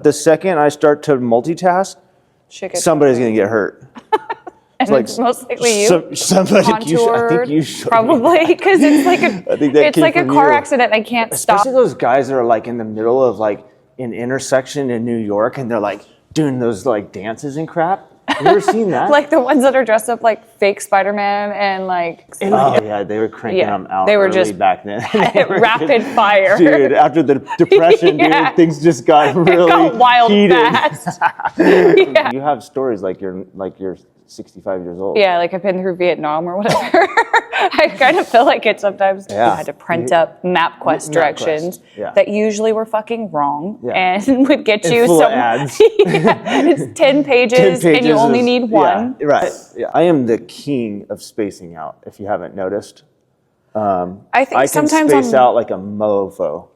the second I start to multitask, somebody's going to get hurt. And it's most likely you. Somebody, I think you should. Probably, because it's like a car accident. I can't stop. Especially those guys that are like in the middle of like an intersection in New York and they're like doing those like dances and crap. Have you ever seen that? Like the ones that are dressed up like fake Spider-Man and like... Oh yeah, they were cranking them out they were just back then. rapid fire. Dude, after the Depression, dude, things just got really wild heated. Fast. Yeah. You have stories like you're 65 years old. Yeah, like I've been through Vietnam or whatever. I kind of feel like it sometimes. Yeah. I had to print up MapQuest directions that usually were fucking wrong and would get you full some ads. It's 10 pages and you only need one. Yeah, right. Yeah. I am the king of spacing out, if you haven't noticed. I think I sometimes can space out like a mofo.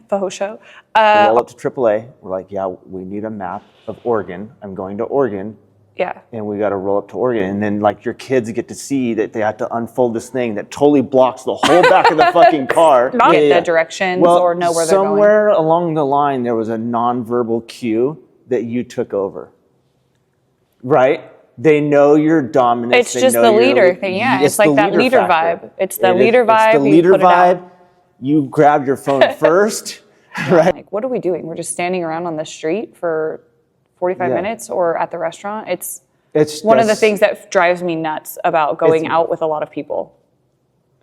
Faux show. Roll up to AAA. We're like, yeah, we need a map of Oregon. I'm going to Oregon. Yeah. And we got to roll up to Oregon. And then like your kids get to see that they have to unfold this thing that totally blocks the whole back of the fucking car. Not get the directions or know where they're going. Somewhere along the line, there was a nonverbal cue that you took over. Right? They know your dominance. It's just the leader thing. Yeah. It's like that leader vibe. It's the leader vibe. It's the leader vibe. You grabbed your phone first. Right? Like, what are we doing? We're just standing around on the street for 45 minutes or at the restaurant. It's one of the things that drives me nuts about going out with a lot of people.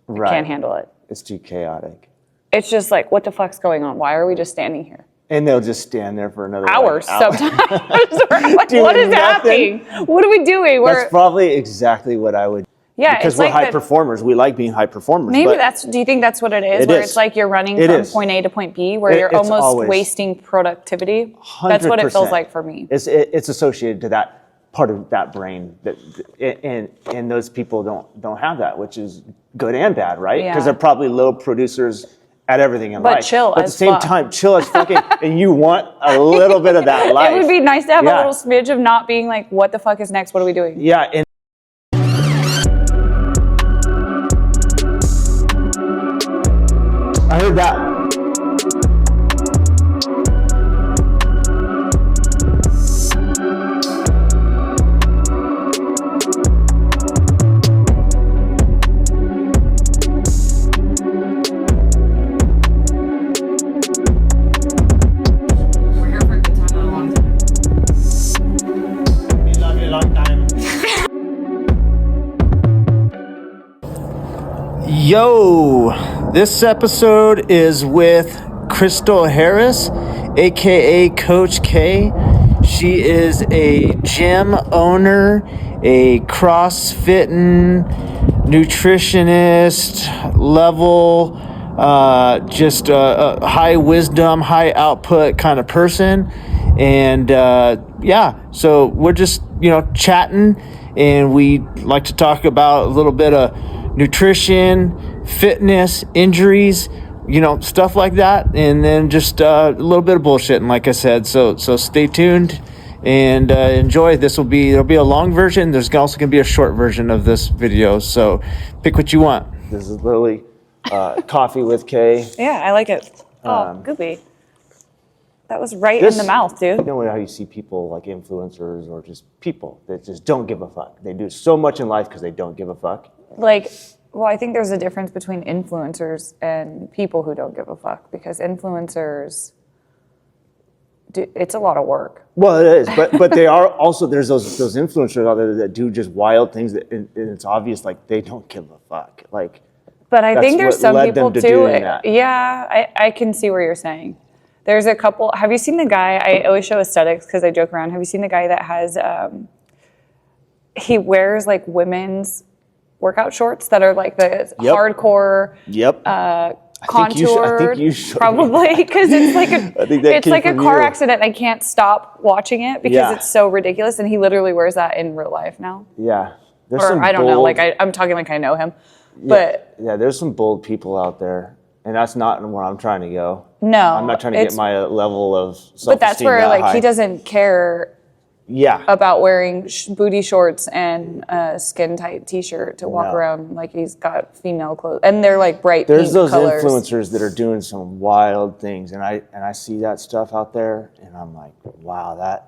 Right. I can't handle it. It's too chaotic. It's just like, what the fuck's going on? Why are we just standing here? And they'll just stand there for another hours sometimes. Like, what is happening? What are we doing? That's probably exactly what I would. Yeah, because we're high performers. We like being high performers. Maybe do you think that's what it is? It's like you're running from point A to point B, where you're almost wasting productivity? 100%. That's what it feels like for me. It's associated to that part of that brain, and those people don't have that, which is good and bad, right? Because they're probably low producers at everything in life. But chill at the same time, chill as fucking, and you want a little bit of that life. It would be nice to have a little smidge of not being like, what the fuck is next? What are we doing? Yeah. And I heard that. We're here for a good time, not a long time. We love you a long time. Yo, this episode is with Crystal Harris, aka Coach K. She is a gym owner, a CrossFitting nutritionist, level, just a high wisdom, high output kind of person. And so we're just, chatting, and we like to talk about a little bit of nutrition, fitness, injuries, stuff like that, and then just a little bit of bullshitting, like I said. So stay tuned and enjoy. There'll be a long version. There's also gonna be a short version of this video. So pick what you want. This is literally coffee with Kay. Yeah, I like it. Goopy. That was right in the mouth, dude. You know how you see people like influencers or just people that just don't give a fuck. They do so much in life because they don't give a fuck. I think there's a difference between influencers and people who don't give a fuck, because influencers, it's a lot of work. Well, it is, but they are also, there's those influencers out there that do just wild things that, and it's obvious, like, they don't give a fuck. But I think there's some people too. Yeah, I can see where you're saying. There's a couple. Have you seen the guy? I always show aesthetics because I joke around. Have you seen the guy that has? He wears like women's workout shorts that are like the hardcore. Yep. Contoured. I think you should. Probably because it's like a car accident. I can't stop watching it because it's so ridiculous. And he literally wears that in real life now. Yeah. I don't know. Like I'm talking like I know him. But yeah, there's some bold people out there. And that's not where I'm trying to go. No. I'm not trying to get my level of self-esteem. But that's where he doesn't care about wearing booty shorts and a skin tight t-shirt to walk around like he's got female clothes, and they're like bright pink colors. There's those influencers that are doing some wild things, and I see that stuff out there, and I'm like, wow,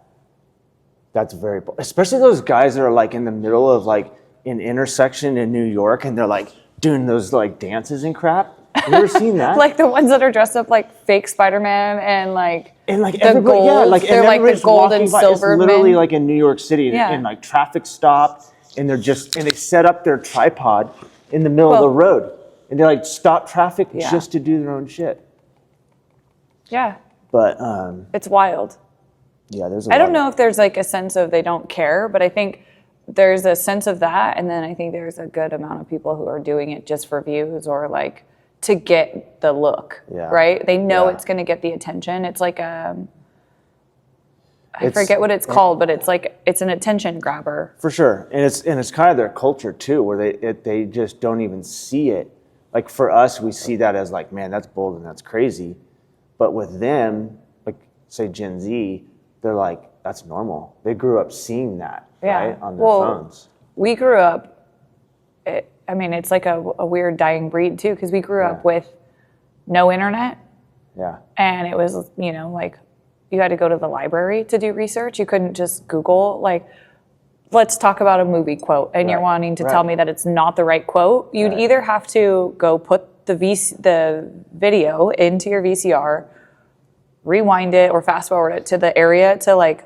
that's very, especially those guys that are like in the middle of like an intersection in New York, and they're like doing those like dances and crap. Have you ever seen that? Like the ones that are dressed up like fake Spider-Man and like the gold. They're like the gold and silver. It's literally like in New York City, and like traffic stopped, and they set up their tripod in the middle of the road, and they like stop traffic just to do their own shit. Yeah. But it's wild. Yeah, I don't know if there's like a sense of they don't care, but I think there's a sense of that, and then I think there's a good amount of people who are doing it just for views or like to get the look, right? They know it's going to get the attention. It's like I forget what it's called, but it's like it's an attention grabber. For sure, and it's kind of their culture too, where they just don't even see it. Like for us, we see that as like, man, that's bold and that's crazy, but with them, like say Gen Z, they're like, that's normal. They grew up seeing that, right, on their phones. We grew up. It's like a weird dying breed too, because we grew up with no internet. Yeah. And it was, like you had to go to the library to do research. You couldn't just Google, like, let's talk about a movie quote, and you're wanting to tell me that it's not the right quote. You'd either have to go put the video into your VCR, rewind it or fast forward it to the area to like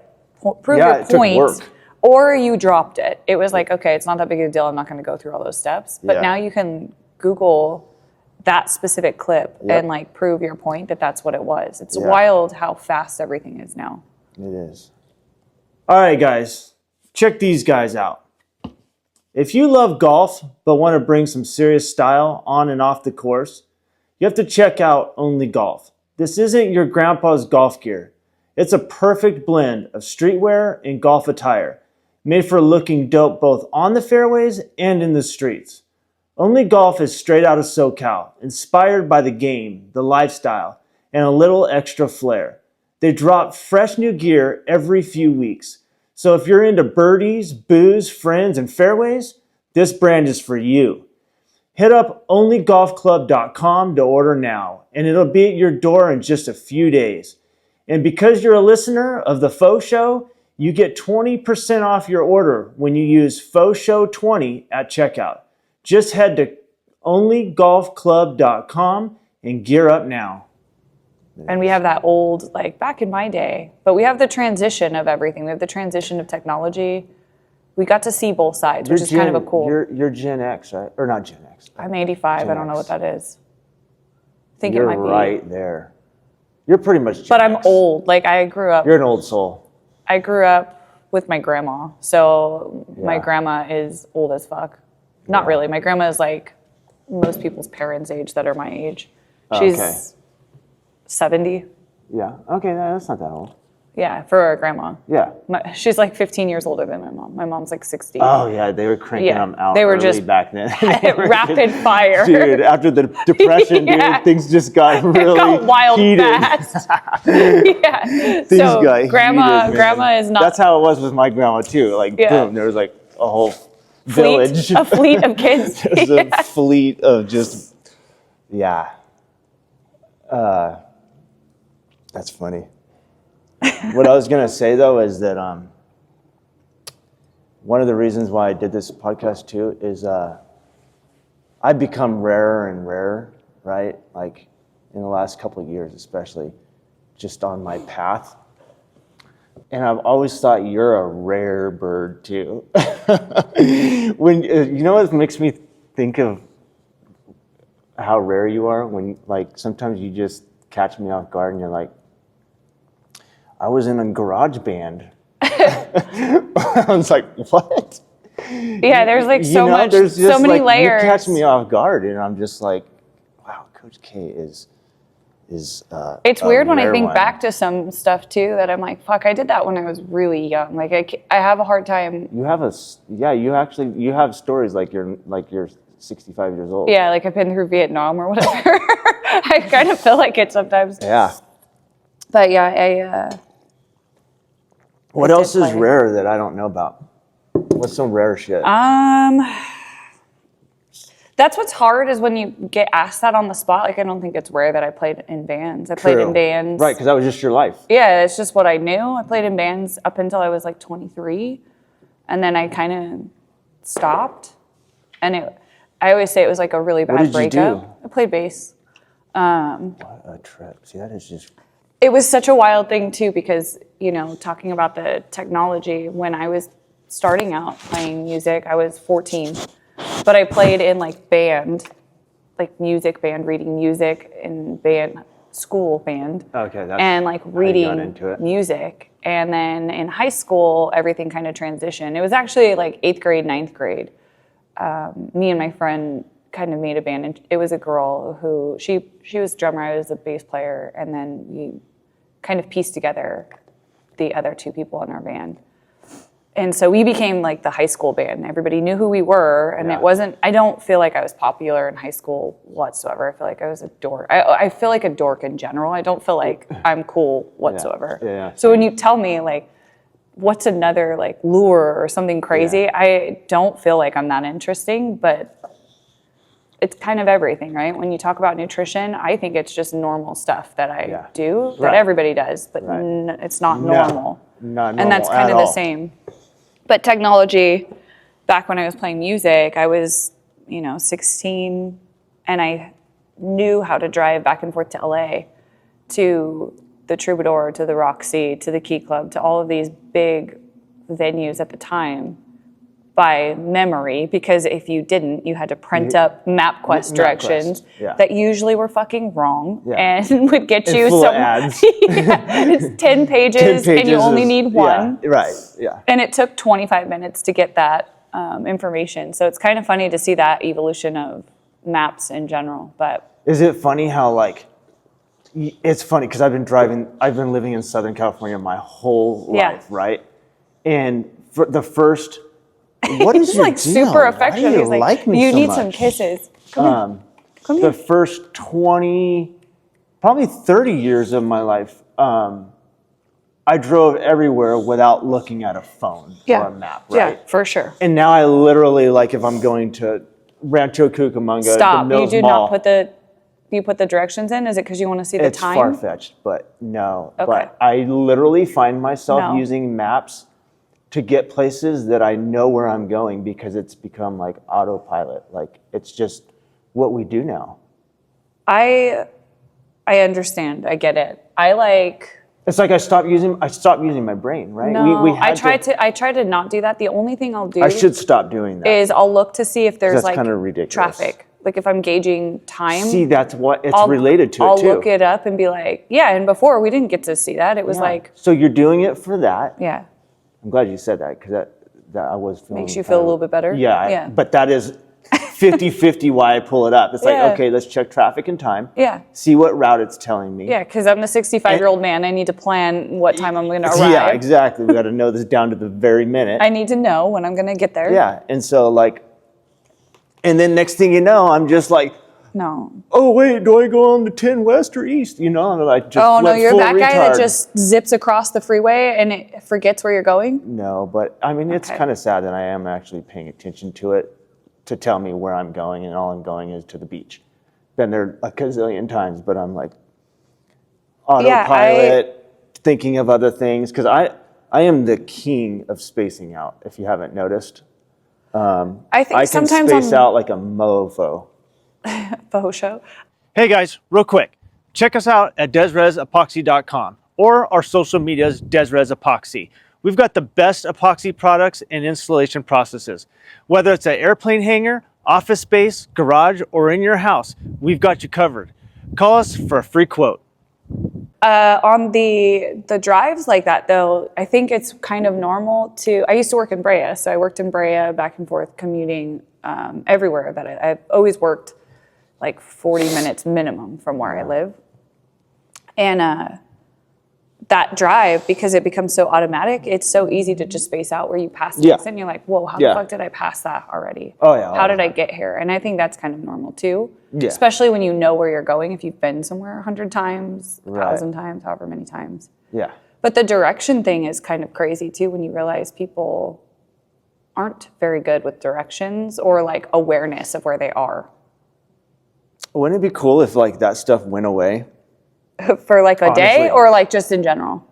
prove your point. Or you dropped it. It was like, okay, it's not that big of a deal. I'm not going to go through all those steps. But now you can Google that specific clip and like prove your point that that's what it was. It's wild how fast everything is now. It is. All right, guys, check these guys out. If you love golf but want to bring some serious style on and off the course, you have to check out Only Golf. This isn't your grandpa's golf gear. It's a perfect blend of streetwear and golf attire, made for looking dope both on the fairways and in the streets. Only Golf is straight out of SoCal, inspired by the game, the lifestyle, and a little extra flair. They drop fresh new gear every few weeks. So if you're into birdies, booze, friends, and fairways, this brand is for you. Hit up onlygolfclub.com to order now, and it'll be at your door in just a few days. And because you're a listener of the Faux Show, you get 20% off your order when you use FauxShow20 at checkout. Just head to onlygolfclub.com and gear up now. And we have that old, like back in my day, but we have the transition of everything. We have the transition of technology. We got to see both sides, which is kind of a cool. You're Gen X, right? Or not Gen X. I'm 85. Gen I don't know what that is. I think it might be. You're right there. You're pretty much Gen X. But I'm old. Like I grew up. You're an old soul. I grew up with my grandma. So my grandma is old as fuck. Not really. My grandma is like most people's parents' age that are my age. She's 70. Yeah. Okay, that's not that old. Yeah, for a grandma. Yeah. She's like 15 years older than my mom. My mom's like 60. Oh, yeah, they were cranking them out they were early just back then. Rapid fire. Dude, after the Depression, dude, things just got really got wild heated. Fast. Yeah. Things got grandma is not. That's how it was with my grandma, too. Like, boom, there was like a whole village. A fleet of kids. There's a fleet of just, that's funny. What I was going to say, though, is that one of the reasons why I did this podcast, too, is I've become rarer and rarer, right? Like, in the last couple of years, especially, just on my path. And I've always thought you're a rare bird, too. When you know what makes me think of how rare you are? When, like, sometimes you just catch me off guard and you're like, I was in a garage band. I was like, what? Yeah, there's like so much, there's just so many layers. You catch me off guard, and I'm just like, wow, Coach K is. It's weird when I think back to some stuff too that I'm like, fuck, I did that when I was really young. Like I have a hard time. You have you have stories like you're 65 years old. Yeah, like I've been through Vietnam or whatever. I kind of feel like it sometimes. Yeah. But yeah, What else is rare that I don't know about? What's some rare shit? That's what's hard is when you get asked that on the spot. Like, I don't think it's rare that I played in bands. I played in bands. Right, because that was just your life. Yeah, it's just what I knew. I played in bands up until I was like 23. And then I kind of stopped. And I always say it was like a really bad breakup. What did you do? I played bass. What a trip. See, that is just... It was such a wild thing, too, because, you know, talking about the technology, when I was starting out playing music, I was 14. But I played in like band, like music band, reading music in band, school band. Okay, that's and like reading music. And then in high school, everything kind of transitioned. It was actually like 8th grade, 9th grade. Me and my friend kind of made a band, and it was a girl who she was drummer, I was a bass player, and then we kind of pieced together the other two people in our band. And so we became like the high school band. Everybody knew who we were, and it wasn't, I don't feel like I was popular in high school whatsoever. I feel like I was a dork. I feel like a dork in general. I don't feel like I'm cool whatsoever. Yeah. So when you tell me like, what's another like lure or something crazy, I don't feel like I'm that interesting, but it's kind of everything, right? When you talk about nutrition, I think it's just normal stuff that I do, that everybody does, but it's not normal. Not normal. And that's kind of the same. But technology, back when I was playing music, I was, 16, and I knew how to drive back and forth to LA, to the Troubadour, to the Roxy, to the Key Club, to all of these big venues at the time by memory, because if you didn't, you had to print up MapQuest directions that usually were fucking wrong and would get you some ads. It's 10 pages and you only need one. Yeah. And it took 25 minutes to get that information. So it's kind of funny to see that evolution of maps in general. But is it funny how like, it's funny because I've been living in Southern California my whole life, right? And for the first, what is your like deal? super affectionate. Why do He's like, like me you so need much? some kisses. Come here. The first 20, probably 30 years of my life, I drove everywhere without looking at a phone or a map, right? Yeah, for sure. And now I literally, like, if I'm going to Rancho Cucamonga, the Mills Mall, you put the directions in? Is it because you want to see the time? It's far-fetched, but no. Okay. But I literally find myself using maps to get places that I know where I'm going because it's become like autopilot. Like, it's just what we do now. I understand. I get it. It's like I stopped using my brain, right? No, I try to not do that. The only thing I'll do, I should stop doing that, is I'll look to see if there's like kind of ridiculous traffic. Like if I'm gauging time. See, that's what it's related to. I'll look it up and be like, and before we didn't get to see that. It was like. So you're doing it for that. Yeah. I'm glad you said that because that I was feeling. Makes you feel a little bit better? Yeah. But that is 50-50 why I pull it up. It's like, okay, let's check traffic and time. Yeah. See what route it's telling me. Yeah, because I'm the 65-year-old man. I need to plan what time I'm going to arrive. Yeah, exactly. We got to know this down to the very minute. I need to know when I'm going to get there. Yeah. And so like, and then next thing you know, I'm just like, no. Oh, wait, do I go on the 10 West or East? And I just you're that guy that just zips across the freeway and it forgets where you're going? No, but I mean, it's kind of sad that I am actually paying attention to it to tell me where I'm going, and all I'm going is to the beach. Been there a gazillion times, but I'm like autopilot, thinking of other things, because I am the king of spacing out, if you haven't noticed. I think I can sometimes space out like a mofo. Show. Hey guys, real quick, check us out at DesResEpoxy.com or our social medias, DesRes Epoxy. We've got the best epoxy products and installation processes. Whether it's an airplane hangar, office space, garage, or in your house, we've got you covered. Call us for a free quote. On the drives like that, though, I think it's kind of normal I used to work in Brea, so I worked in Brea back and forth commuting everywhere that I've always worked like 40 minutes minimum from where I live. And that drive, because it becomes so automatic, it's so easy to just space out where you pass the exit and you're like, whoa, how the fuck did I pass that already? Oh, yeah. How did I get here? And I think that's kind of normal too. Yeah. Especially when you know where you're going, if you've been somewhere 100 times, 1,000 times, however many times. Yeah. But the direction thing is kind of crazy too when you realize people aren't very good with directions or like awareness of where they are. Wouldn't it be cool if like that stuff went away? For like a day or like just in general?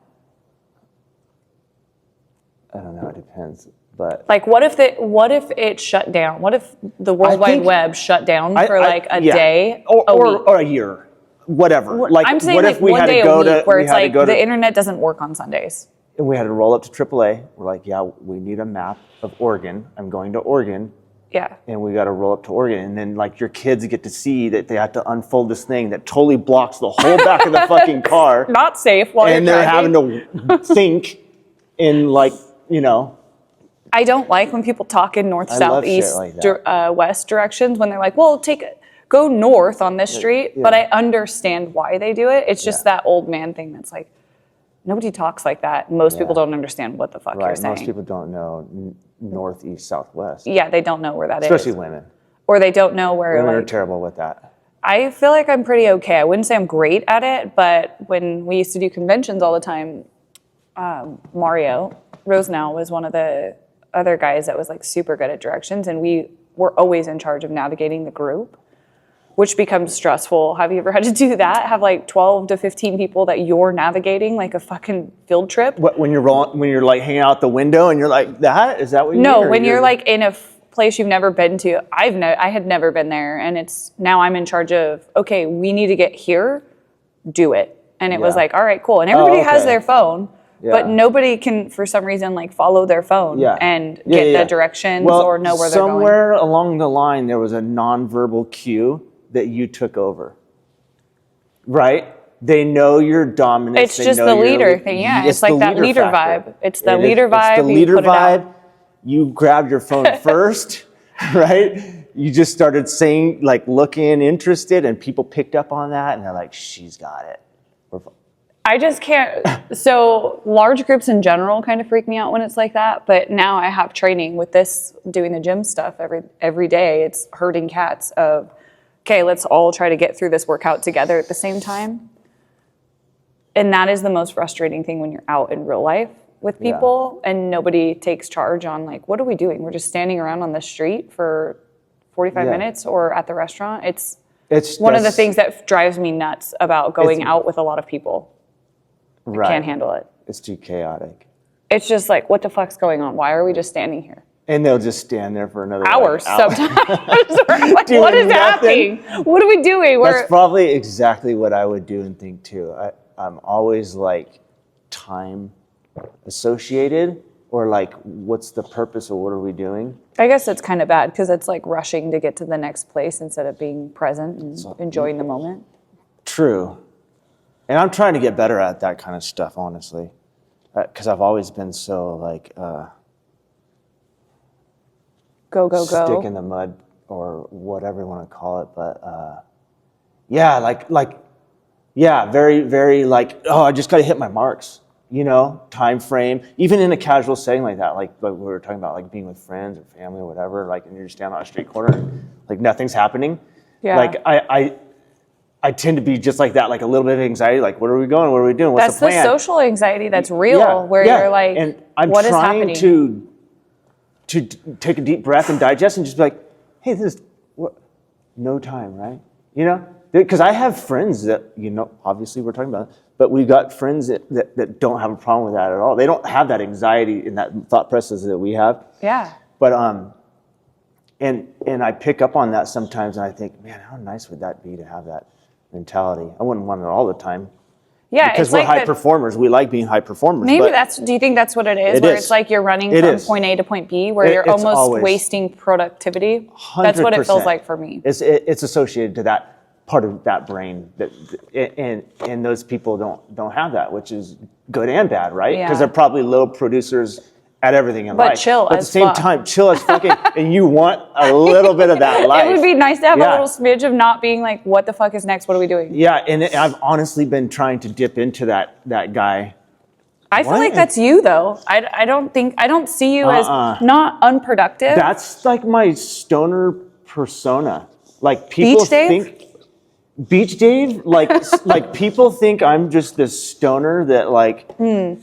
I don't know, it depends. But like what if it shut down? What if the World Wide Web shut down for like a day or a year? Whatever. Like I'm saying what like if we one had day to go a week to where it's like the internet doesn't work on Sundays. And we had to roll up to AAA. We're like, yeah, we need a map of Oregon. I'm going to Oregon. Yeah. And we got to roll up to Oregon. And then like your kids get to see that they have to unfold this thing that totally blocks the whole back of the fucking car. Not safe while you're driving. And they're having to think in like, you know. I don't like when people talk in north, south, east, west directions when they're like, well, go north on this street. Yeah. But I understand why they do it. It's just that old man thing that's like, nobody talks like that. Most people don't understand what the fuck you're saying. Most people don't know north, east, southwest. Yeah, they don't know where that Especially women. Or they don't know where women are terrible with that. I feel like I'm pretty okay. I wouldn't say I'm great at it, but when we used to do conventions all the time, Mario Rosenau was one of the other guys that was like super good at directions, and we were always in charge of navigating the group, which becomes stressful. Have you ever had to do that? Have like 12 to 15 people that you're navigating like a fucking field trip? What, when you're like hanging out the window and you're like, that? Is that what you mean? No, when you're like in a place you've never been to. I had never been there, and now I'm in charge of, okay, we need to get here, do it. And it was like, all right, cool. And everybody has their phone. Yeah. But nobody can, for some reason, like follow their phone and get the directions or know where they're going. Somewhere along the line, there was a nonverbal cue that you took over, right? They know your dominance. It's just the leader thing, yeah. It's like that leader vibe. It's the leader vibe. It's the leader vibe. You grabbed your phone first, right? You just started saying, like, looking interested, and people picked up on that, and they're like, she's got it. I just can't. So large groups in general kind of freak me out when it's like that. But now I have training with this, doing the gym stuff every day. It's herding cats of, okay, let's all try to get through this workout together at the same time. And that is the most frustrating thing when you're out in real life with people and nobody takes charge on like, what are we doing? We're just standing around on the street for 45 minutes or at the restaurant. It's one of the things that drives me nuts about going out with a lot of people. Right. I can't handle it. It's too chaotic. It's just like, what the fuck's going on? Why are we just standing here? And they'll just stand there for another hours sometimes. Like, what is happening? What are we doing? That's probably exactly what I would do and think too. I'm always like time associated, or like, what's the purpose of what are we doing? I guess it's kind of bad because it's like rushing to get to the next place instead of being present and enjoying the moment. True. And I'm trying to get better at that kind of stuff, honestly, because I've always been so like go stick in the mud or whatever you want to call it. But very, very like, oh, I just got to hit my marks, time frame, even in a casual setting like that, like we were talking about, like being with friends or family or whatever, like, and you're just down on a street corner, like nothing's happening. Yeah. Like I tend to be just like that, like a little bit of anxiety, like, what are we going? What are we doing? What's the plan? That's the social anxiety that's real, where you're like, and I'm what is happening? to take a deep breath and digest and just be like, hey, this is no time, right? Because I have friends that, obviously we're talking about it, but we've got friends that don't have a problem with that at all. They don't have that anxiety and that thought process that we have. Yeah. But, and I pick up on that sometimes and I think, man, how nice would that be to have that mentality? I wouldn't want it all the time. Yeah, because we're high performers. We like being high performers. Maybe do you think that's what it is? Where it's like you're running from point A to point B, where you're almost wasting productivity? 100%. That's what it feels like for me. It's associated to that part of that brain, and those people don't have that, which is good and bad, right? Because they're probably low producers at everything in life. But chill at the same time, chill as fucking, and you want a little bit of that life. It would be nice to have a little smidge of not being like, what the fuck is next? What are we doing? Yeah, and I've honestly been trying to dip into that guy. I feel like that's you though. I don't see you as not unproductive. That's like my stoner persona. Like people think, Beach Dave, like people think I'm just this stoner that like I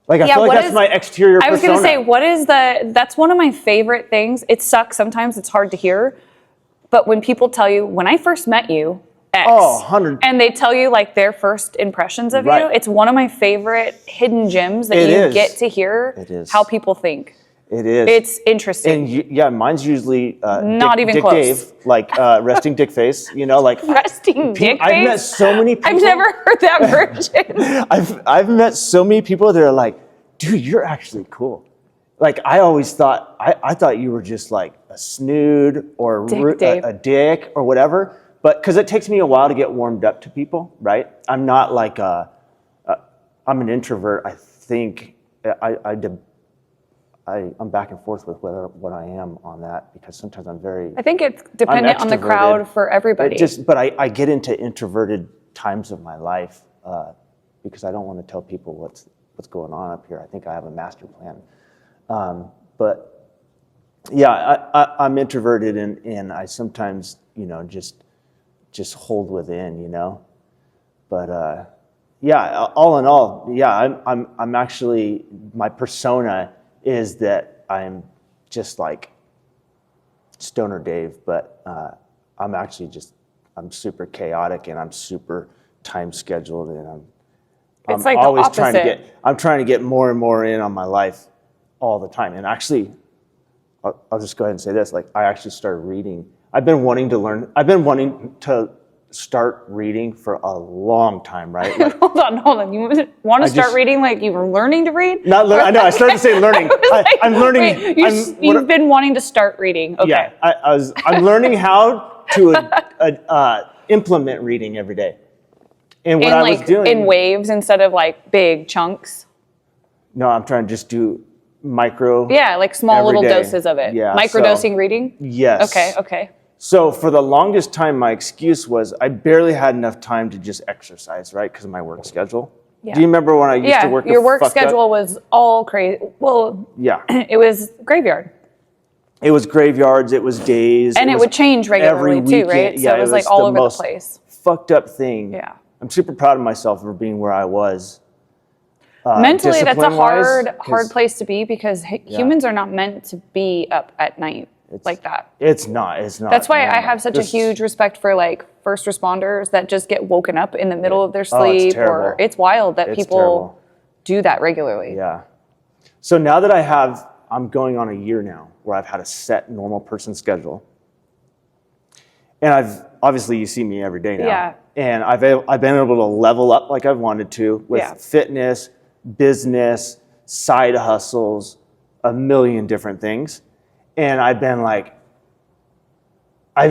feel like that's my exterior persona. I was going to say, that's one of my favorite things. It sucks sometimes, it's hard to hear, but when people tell you, when I first met you, X, 100. And they tell you like their first impressions of you, it's one of my favorite hidden gems that you get to hear how people think. It is. It's interesting. And mine's usually not even Dick close. Dave, like resting dick face, like resting dick face. I've met so many people. I've never heard that version. I've met so many people that are like, dude, you're actually cool. Like I always thought, I thought you were just like a snood or a dick or whatever. But because it takes me a while to get warmed up to people, right? I'm not like I'm an introvert. I think I'm back and forth with what I am on that because sometimes I think it's dependent on the crowd for everybody. But I get into introverted times of my life because I don't want to tell people what's going on up here. I think I have a master plan. But yeah, I'm introverted and I sometimes, just hold within, But yeah, all in all, yeah, I'm actually, my persona is that I'm just like Stoner Dave, but I'm super chaotic and I'm super time scheduled and I'm like always trying to get more and more in on my life all the time. And actually, I'll just go ahead and say this, like I actually started reading. I've been wanting to start reading for a long time, right? Like, hold on. You want to start reading like you were learning to read? I know. I started to say learning. I'm learning. Wait, you've been wanting to start reading. Okay. Yeah, I'm learning how to implement reading every day. And what I was doing in waves instead of like big chunks. No, I'm trying to just do micro. Yeah, like small little doses of it. Yeah. Microdosing reading? Yes. Okay. So for the longest time, my excuse was I barely had enough time to just exercise, right? Because of my work schedule. Yeah. Do you remember when I used to work? Your work schedule was all crazy. Well, yeah, it was graveyard. It was graveyards. It was days. And it would change regularly too, right? So it was like all over the place. Fucked up thing. Yeah. I'm super proud of myself for being where I was. Mentally, that's a hard place to be because humans are not meant to be up at night. Like that. It's not. That's why I have such a huge respect for like first responders that just get woken up in the middle of their sleep. It's wild that people do that regularly. Yeah. So now that I'm going on a year now where I've had a set normal person schedule. And obviously you see me every day now. Yeah. And I've been able to level up like I've wanted to with fitness, business, side hustles, a million different things. And I've been like, I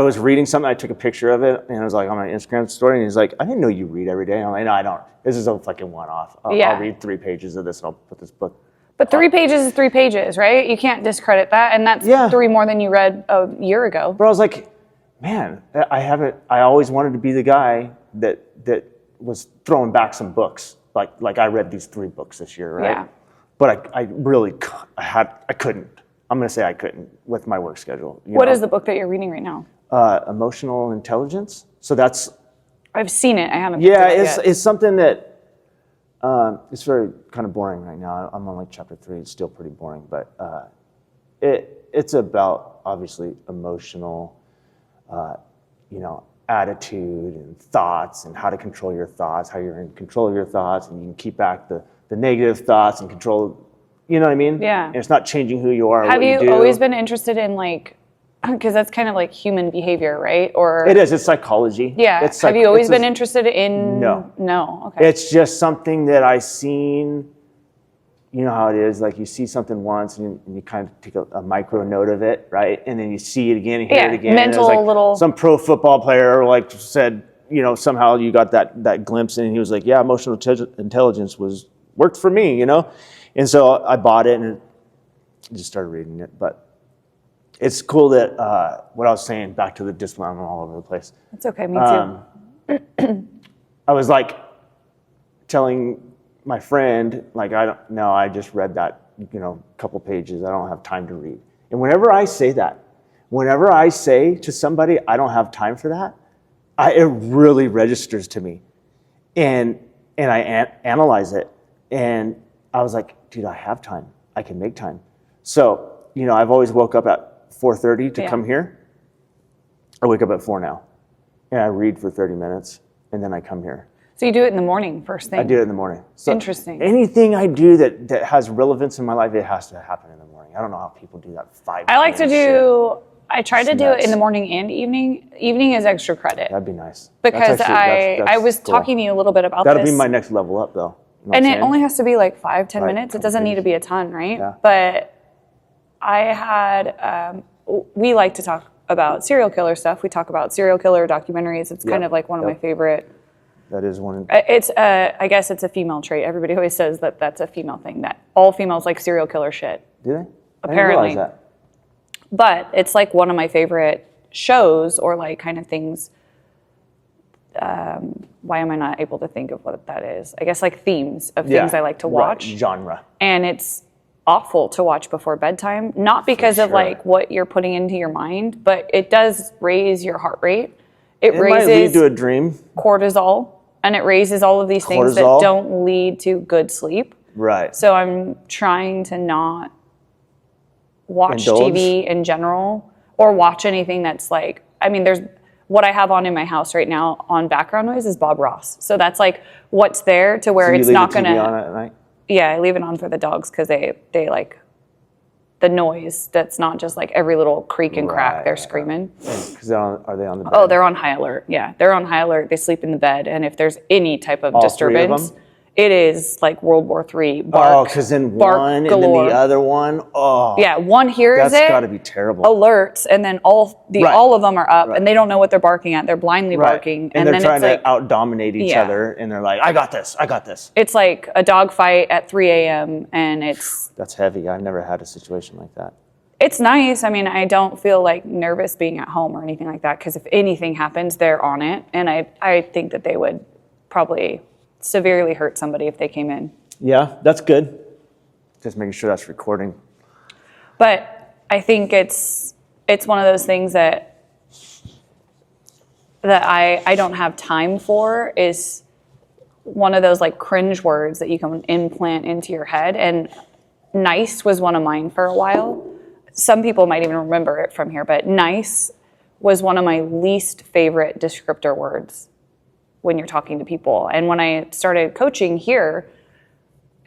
was reading something, I took a picture of it, and I was like on my Instagram story, and he's like, I didn't know you read every day. And I'm like, no, I don't. This is a fucking one-off. I'll read 3 pages of this, and I'll put this book. But 3 pages is 3 pages, right? You can't discredit that, and that's 3 more than you read a year ago. But I was like, man, I always wanted to be the guy that was throwing back some books. Like I read these 3 books this year, right? Yeah. But I couldn't. I'm going to say I couldn't with my work schedule. What is the book that you're reading right now? Emotional Intelligence. So that's... I've seen it. I haven't. Yeah, it's something that it's very kind of boring right now. I'm on like chapter 3. It's still pretty boring, but it's about obviously emotional, attitude and thoughts and how to control your thoughts, how you're in control of your thoughts, and you can keep back the negative thoughts and control, you know what I mean? Yeah. And it's not changing who you are. Have you always been interested in because that's kind of like human behavior, right? Or it is. It's psychology. Yeah. Have you always been interested in? No. No. Okay. It's just something that I seen. You know how it is. Like you see something once and you kind of take a micro note of it, right? And then you see it again and hear it again. Mental and little. Some pro football player said, somehow you got that glimpse and he was like, yeah, emotional intelligence worked for me, And so I bought it and I just started reading it. But it's cool that what I was saying, back to the discipline, I'm all over the place. It's okay, me too. I was like telling my friend, I just read that, couple pages. I don't have time to read. And whenever I say that, Whenever I say to somebody, I don't have time for that, it really registers to me. And I analyze it. And I was like, dude, I have time. I can make time. So, I've always woke up at 4:30 to come here. I wake up at 4 now. And I read for 30 minutes. And then I come here. So you do it in the morning first thing? I do it in the morning. So interesting. Anything I do that has relevance in my life, it has to happen in the morning. I don't know how people do that 5 I like to do... I try to do it in the morning and evening. Evening is extra credit. That'd be nice. Because I was talking to you a little bit about That'll this. be my next level up, though. And it only has to be like 5-10 minutes. It doesn't need to be a ton, right? Yeah. But I had, we like to talk about serial killer stuff. We talk about serial killer documentaries. It's kind of like one of my favorite. That is one. It's, I guess it's a female trait. Everybody always says that that's a female thing, that all females like serial killer shit. Do they? Apparently. I didn't realize that. But it's like one of my favorite shows or like kind of things. Why am I not able to think of what that is? I guess like themes of things I like to watch. Right. Genre. And it's awful to watch before bedtime. Not because of like what you're putting into your mind, but it does raise your heart rate. It raises might lead to a dream. Cortisol. And it raises all of these things that don't lead to good sleep. Right. So I'm trying to not watch TV in general or watch anything that's like, I mean, there's what I have on in my house right now on background noise is Bob Ross. So that's like what's there to where it's not going to. on at night? Yeah, I leave it on for the dogs because they like the noise. That's not just like every little creak and crack. They're screaming. Because are they on the bed? Oh, they're on high alert. Yeah, they're on high alert. They sleep in the bed. And if there's any type of disturbance, it is like World War III. Bark, because then one galore. And then the other one. Oh, yeah, one hears that's got to be terrible. Alerts, and then all of them are up, and they don't know what they're barking at. They're blindly barking, and they're then trying it's to out-dominate each other, and they're like, "I got this, I got this." It's like a dog fight at 3 a.m. and it's. That's heavy. I've never had a situation like that. It's nice. I mean, I don't feel like nervous being at home or anything like that because if anything happens, they're on it, and I think that they would probably severely hurt somebody if they came in. Yeah, that's good. Just making sure that's recording. But I think it's one of those things that I don't have time for is one of those like cringe words that you can implant into your head. And nice was one of mine for a while. Some people might even remember it from here, but nice was one of my least favorite descriptor words when you're talking to people. And when I started coaching here,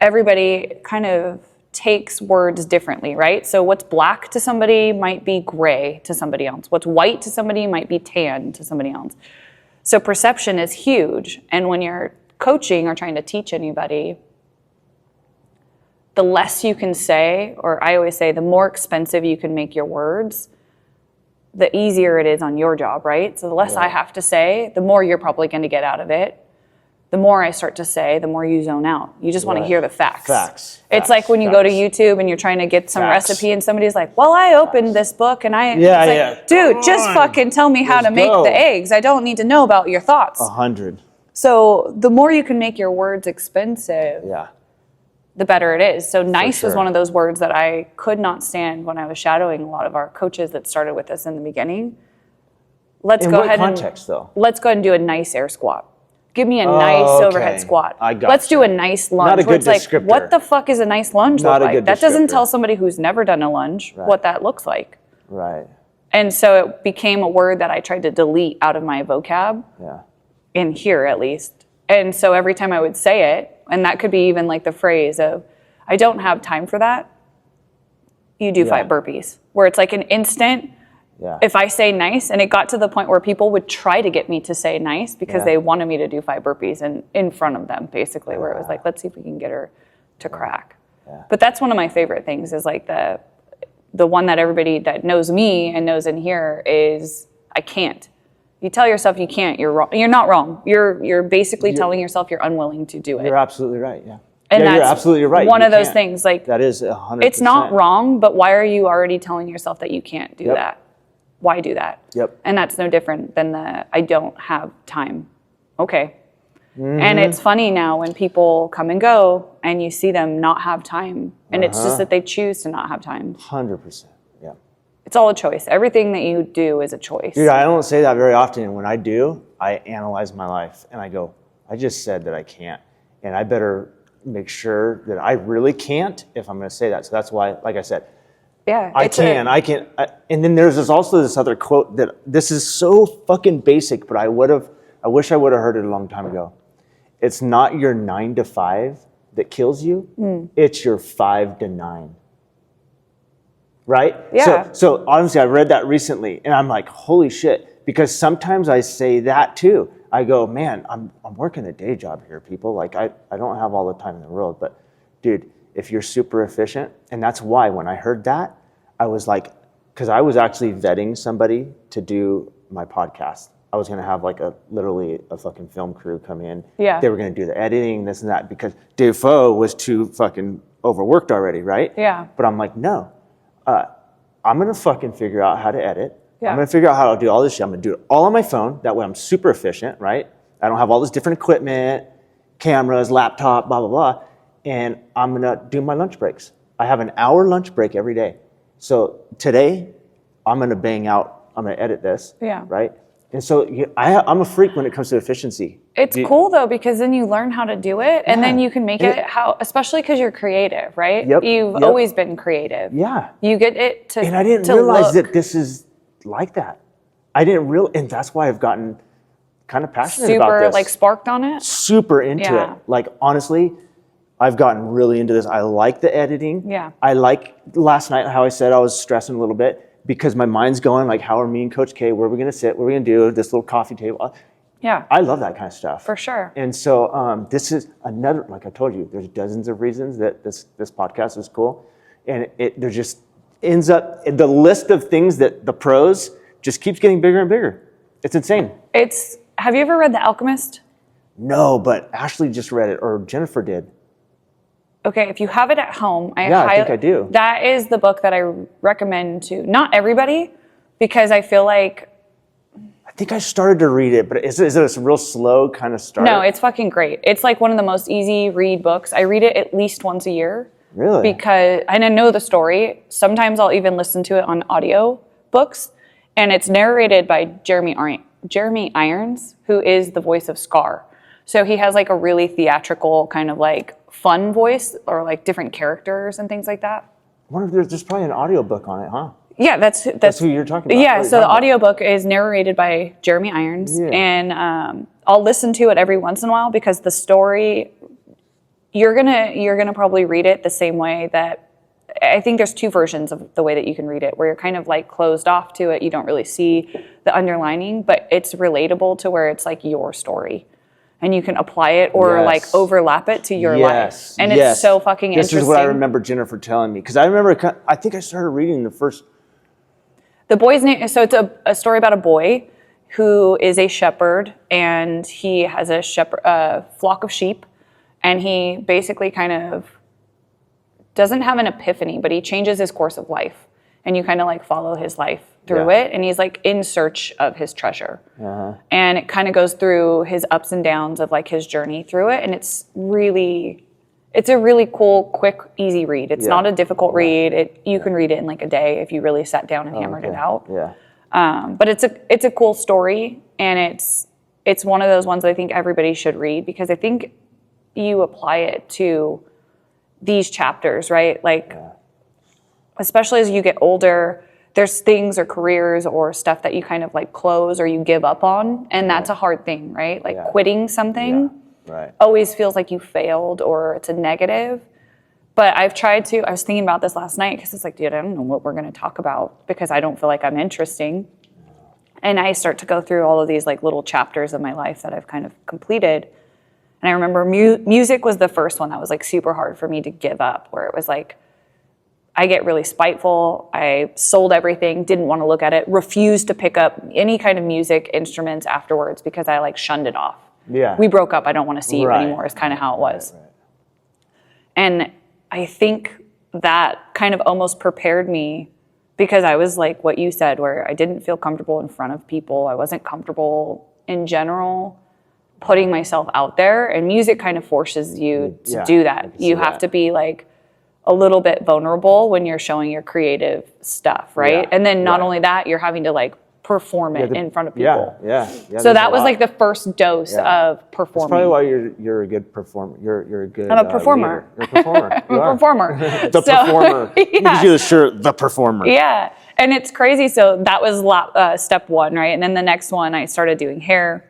everybody kind of takes words differently, right? So what's black to somebody might be gray to somebody else. What's white to somebody might be tan to somebody else. So perception is huge. And when you're coaching or trying to teach anybody, the less you can say, or I always say the more expensive you can make your words, the easier it is on your job, right? So the less I have to say, the more you're probably going to get out of it. The more I start to say, the more you zone out. You just want to hear the facts. It's like when you go to YouTube and you're trying to get some recipe and somebody's like, well, I opened this book and dude, just fucking tell me how to make the eggs. I don't need to know about your thoughts. 100. So the more you can make your words expensive, the better it is. So nice was one of those words that I could not stand when I was shadowing a lot of our coaches that started with us in the beginning. Let's go ahead and do a nice air squat. Give me a nice overhead squat. Let's do a nice lunge. Not a good descriptor. Like, what the fuck is a nice lunge look like? That doesn't tell somebody who's never done a lunge what that looks like. Right. And so it became a word that I tried to delete out of my vocab. In here at least. And so every time I would say it, and that could be even like the phrase of, I don't have time for that. You do 5 burpees. Where it's like an instant, if I say nice, and it got to the point where people would try to get me to say nice because they wanted me to do 5 burpees and in front of them, basically, where it was like, let's see if we can get her to crack. But that's one of my favorite things is like the one that everybody that knows me and knows in here is, I can't. You tell yourself you can't, you're wrong. You're not wrong. You're basically telling yourself you're unwilling to do it. You're absolutely right, And that's you're absolutely right. One of those things, like that is 100%. It's not wrong, but why are you already telling yourself that you can't do that? Why do that? And that's no different than I don't have time. Okay. And it's funny now when people come and go and you see them not have time. And it's just that they choose to not have time. 100%. It's all a choice. Everything that you do is a choice. Dude, I don't say that very often. And when I do, I analyze my life and I go, I just said that I can't. And I better make sure that I really can't if I'm going to say that. So that's why, like I said, I can. And then there's also this other quote that this is so fucking basic, but I wish I would have heard it a long time ago. It's not your 9 to 5 that kills you. It's your 5 to 9. Right? Yeah. So honestly, I read that recently and I'm like, holy shit. Because sometimes I say that too. I go, man, I'm working a day job here, people. Like I don't have all the time in the world, but dude, if you're super efficient, and that's why when I heard that, I was like, because I was actually vetting somebody to do my podcast. I was going to have like literally a fucking film crew come in. Yeah. They were going to do the editing, this and that, because Dave Foe was too fucking overworked already, right? Yeah. But I'm like, no. I'm going to fucking figure out how to edit. Yeah. I'm going to figure out how to do all this shit. I'm going to do it all on my phone. That way I'm super efficient, right? I don't have all this different equipment, cameras, laptop, blah, blah, blah. And I'm going to do my lunch breaks. I have an hour lunch break every day. So today I'm going to edit this, right? And so I'm a freak when it comes to efficiency. It's cool though, because then you learn how to do it and then you can make it especially because you're creative, right? Yep. You've always been creative. Yeah. You get it to And I didn't realize that this is like that. And that's why I've gotten kind of passionate about this. Super like sparked on it? Super into it. Like honestly, I've gotten really into this. I like the editing. Yeah. I like last night how I said I was stressing a little bit because my mind's going like, how are me and Coach K, where are we going to sit? What are we going to do? This little coffee table. Yeah. I love that kind of stuff. For sure. And so this is another, like I told you, there's dozens of reasons that this podcast is cool. And there just ends up, the list of things that the pros just keeps getting bigger and bigger. It's insane. Have you ever read The Alchemist? No, but Ashley just read it, or Jennifer did. Okay, if you have it at home, I think I do. That is the book that I recommend to not everybody, because I feel like I think I started to read it, but is it a real slow kind of start? No, it's fucking great. It's like one of the most easy read books. I read it at least once a year. Really? And I know the story. Sometimes I'll even listen to it on audio books, and it's narrated by Jeremy Irons, who is the voice of Scar. So he has like a really theatrical kind of like fun voice, or like different characters and things like that. I wonder if there's probably an audiobook on it, huh? Yeah, that's who you're talking about. Yeah, so the audiobook is narrated by Jeremy Irons, and I'll listen to it every once in a while because the story, you're gonna probably read it the same way that, I think there's two versions of the way that you can read it, where you're kind of like closed off to it, you don't really see the underlining, but it's relatable to where it's like your story. And you can apply it or like overlap it to your life. And it's so fucking interesting. This is what I remember Jennifer telling me. Because I remember, I think I started reading the boy's name, so it's a story about a boy who is a shepherd, and he has a flock of sheep, and he basically kind of doesn't have an epiphany, but he changes his course of life. And you kind of like follow his life through it, and he's like in search of his treasure. And it kind of goes through his ups and downs of like his journey through it, and it's a really cool, quick, easy read. It's not a difficult read. You can read it in like a day if you really sat down and hammered it out. But it's a cool story, and it's one of those ones that I think everybody should read, because I think you apply it to these chapters, right? Like, especially as you get older, there's things or careers or stuff that you kind of like close or you give up on, and that's a hard thing, right? Like quitting something always feels like you failed or it's a negative. But I was thinking about this last night, because it's like, dude, I don't know what we're going to talk about because I don't feel like I'm interesting. And I start to go through all of these like little chapters of my life that I've kind of completed. And I remember music was the first one that was like super hard for me to give up, where it was like, I get really spiteful. I sold everything, didn't want to look at it, refused to pick up any kind of music instruments afterwards because I like shunned it off. We broke up. I don't want to see you anymore is kind of how it was. And I think that kind of almost prepared me, because I was like what you said, where I didn't feel comfortable in front of people. I wasn't comfortable in general putting myself out there, and music kind of forces you to do that. You have to be like a little bit vulnerable when you're showing your creative stuff, right? And then not only that, you're having to like perform it in front of people. So that was like the first dose of performing. That's probably why you're a good performer. You're a good. I'm a performer. You're a performer. I'm a performer. Performer. You can do the shirt. The performer. Yeah, and it's crazy. So that was step one, right? And then the next one, I started doing hair,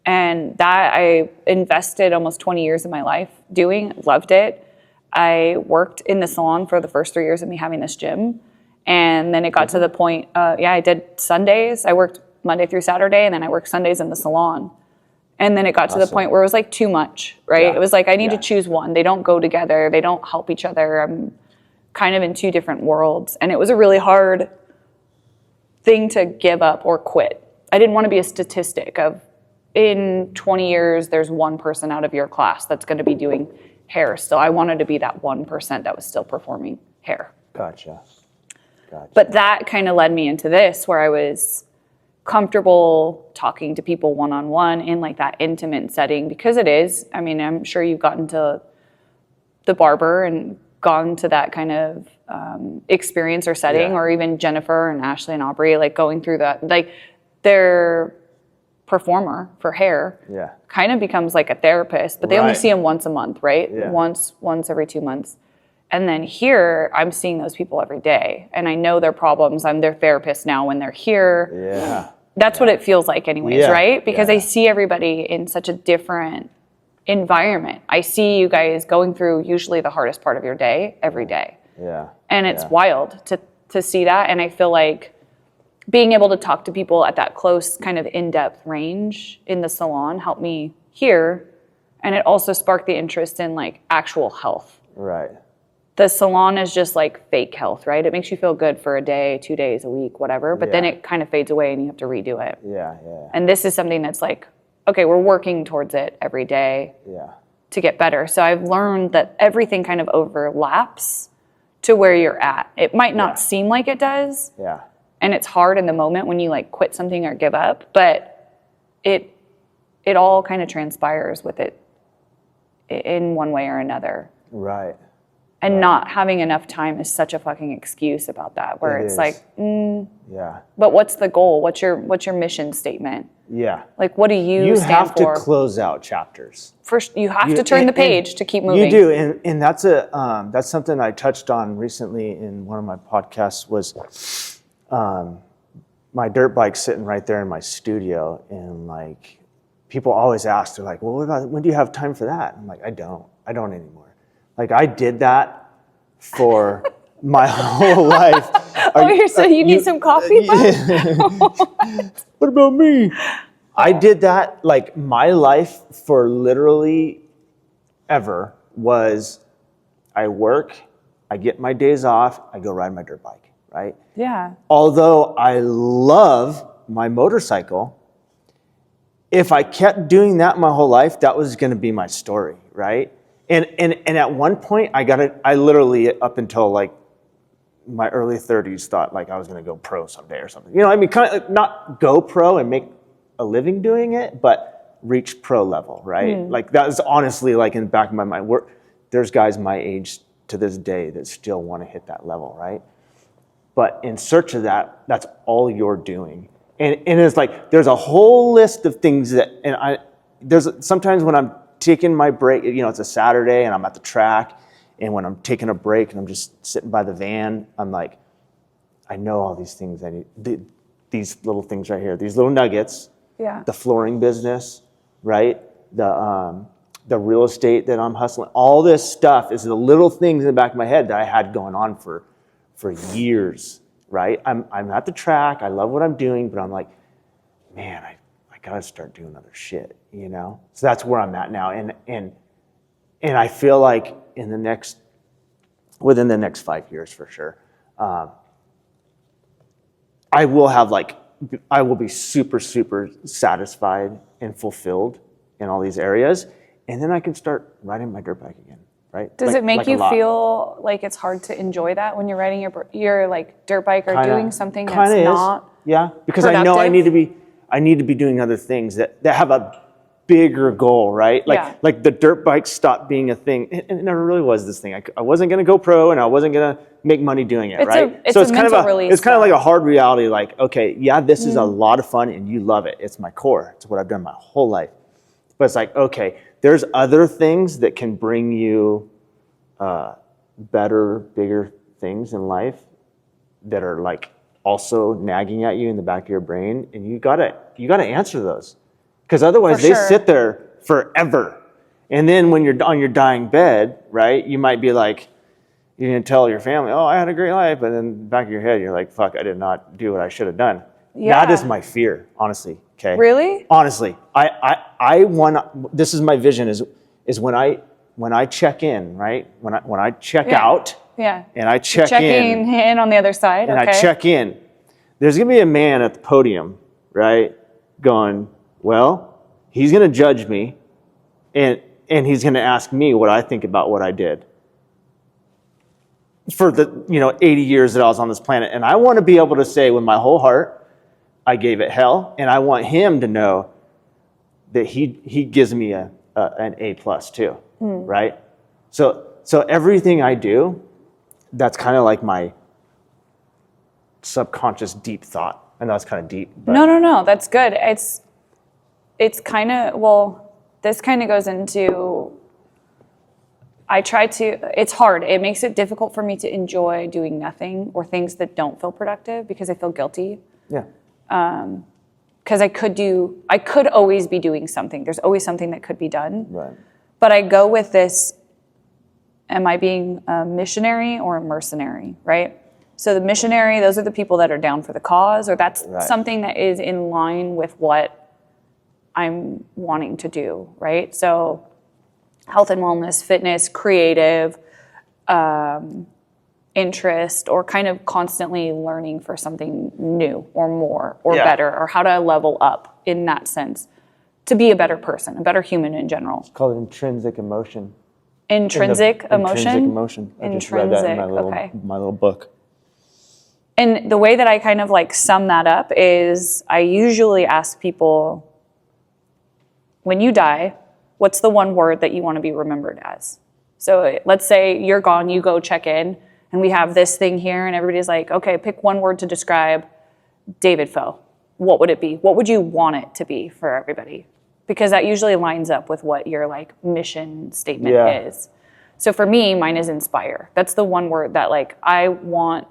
and that I invested almost 20 years of my life doing. Loved it. I worked in the salon for the first 3 years of me having this gym. And then it got to the point, I did Sundays. I worked Monday through Saturday, and then I worked Sundays in the salon. And then it got to the point where it was like too much, right? It was like, I need to choose one. They don't go together. They don't help each other. I'm kind of in two different worlds. And it was a really hard thing to give up or quit. I didn't want to be a statistic of, in 20 years, there's one person out of your class that's going to be doing hair. So I wanted to be that 1% that was still performing hair. Gotcha. But that kind of led me into this, where I was comfortable talking to people one-on-one in like that intimate setting, because it is. I mean, I'm sure you've gotten to the barber and gone to that kind of experience or setting, or even Jennifer and Ashley and Aubrey, like going through that. Like their performer for hair kind of becomes like a therapist, but they only see them once a month, right? Once every 2 months. And then here, I'm seeing those people every day, and I know their problems. I'm their therapist now when they're here. That's what it feels like anyways, right? Because I see everybody in such a different environment. I see you guys going through usually the hardest part of your day every day. And it's wild to see that. And I feel like being able to talk to people at that close kind of in-depth range in the salon helped me here. And it also sparked the interest in like actual health. The salon is just like fake health, right? It makes you feel good for a day, 2 days, a week, whatever. But then it kind of fades away and you have to redo it. And this is something that's like, okay, we're working towards it every day to get better. So I've learned that everything kind of overlaps to where you're at. It might not seem like it does. And it's hard in the moment when you like quit something or give up, but it all kind of transpires with it in one way or another. And not having enough time is such a fucking excuse about that, where it's like, but what's the goal? What's your mission statement? Like, what do you stand for? You have to close out chapters. First, you have to turn the page to keep moving. You do, and that's something I touched on recently in one of my podcasts. Was my dirt bike sitting right there in my studio, and like people always ask, they're like, well, what about, when do you have time for that? I'm like, I don't anymore. Like I did that for my whole life. You're saying you need some coffee? What about me? I did that, like my life for literally ever was I work, I get my days off, I go ride my dirt bike, right? Although I love my motorcycle, if I kept doing that my whole life, that was going to be my story, right? And at one point, I literally, up until like my early 30s, thought like I was going to go pro someday or something. You know, I mean, kind of not go pro and make a living doing it, but reach pro level, right? Like that was honestly like in the back of my mind. There's guys my age to this day that still want to hit that level, right? But in search of that, that's all you're doing. And it's like, there's a whole list of things that, there's sometimes when I'm taking my break, you know, it's a Saturday and I'm at the track, and when I'm taking a break and I'm just sitting by the van, I'm like, I know all these things I need, these little things right here, these little nuggets, the flooring business, right? The real estate that I'm hustling, all this stuff is the little things in the back of my head that I had going on for years, right? I'm at the track, I love what I'm doing, but I'm like, man, I gotta start doing other shit, you know? So that's where I'm at now. And I feel like within the next 5 years for sure, I will be super, super satisfied and fulfilled in all these areas. And then I can start riding my dirt bike again, right? Does it make you feel like it's hard to enjoy that when you're riding your like dirt bike or doing something that's not because productive? I know I need to be doing other things that have a bigger goal, right? Like the dirt bike stopped being a thing. It never really was this thing. I wasn't going to go pro, and I wasn't going to make money doing it, right? So it's kind of it's kind of like a hard reality. Like, okay, yeah, this is a lot of fun, and you love it. It's my core. It's what I've done my whole life. But it's like, okay, there's other things that can bring you better, bigger things in life that are like also nagging at you in the back of your brain, and you gotta answer those, because otherwise they sit there forever. And then when you're on your dying bed, right, you might be like, you're gonna tell your family, oh, I had a great life, but then in the back of your head you're like, fuck, I did not do what I should have done. That is my fear, honestly. Okay. Really? Honestly, I want. This is my vision. Is when I check in, right? When I check out. Yeah. And I check checking in on the other side. And I check in. There's gonna be a man at the podium, right? Going, well, he's gonna judge me, and he's gonna ask me what I think about what I did for the 80 years that I was on this planet. And I want to be able to say with my whole heart, I gave it hell, and I want him to know that he gives me an A+ too, right? So everything I do, that's kind of like my subconscious deep thought. I know it's kind of deep. But. No, that's good. It's kind of, well, this kind of goes into, it's hard. It makes it difficult for me to enjoy doing nothing or things that don't feel productive because I feel guilty. Yeah. Because I could always be doing something. There's always something that could be done. Right. But I go with this, am I being a missionary or a mercenary, right? So the missionary, those are the people that are down for the cause, or that's something that is in line with what I'm wanting to do, right? So health and wellness, fitness, creative, interest, or kind of constantly learning for something new or more or better, or how to level up in that sense to be a better person, a better human in general. It's called intrinsic emotion. Intrinsic emotion? Intrinsic emotion. I just read that in my little book. And the way that I kind of like sum that up is I usually ask people, when you die, what's the one word that you want to be remembered as? So let's say you're gone, you go check in, and we have this thing here, and everybody's like, okay, pick one word to describe David Foe. What would it be? What would you want it to be for everybody? Because that usually lines up with what your like mission statement is. So for me, mine is inspire. That's the one word that like I want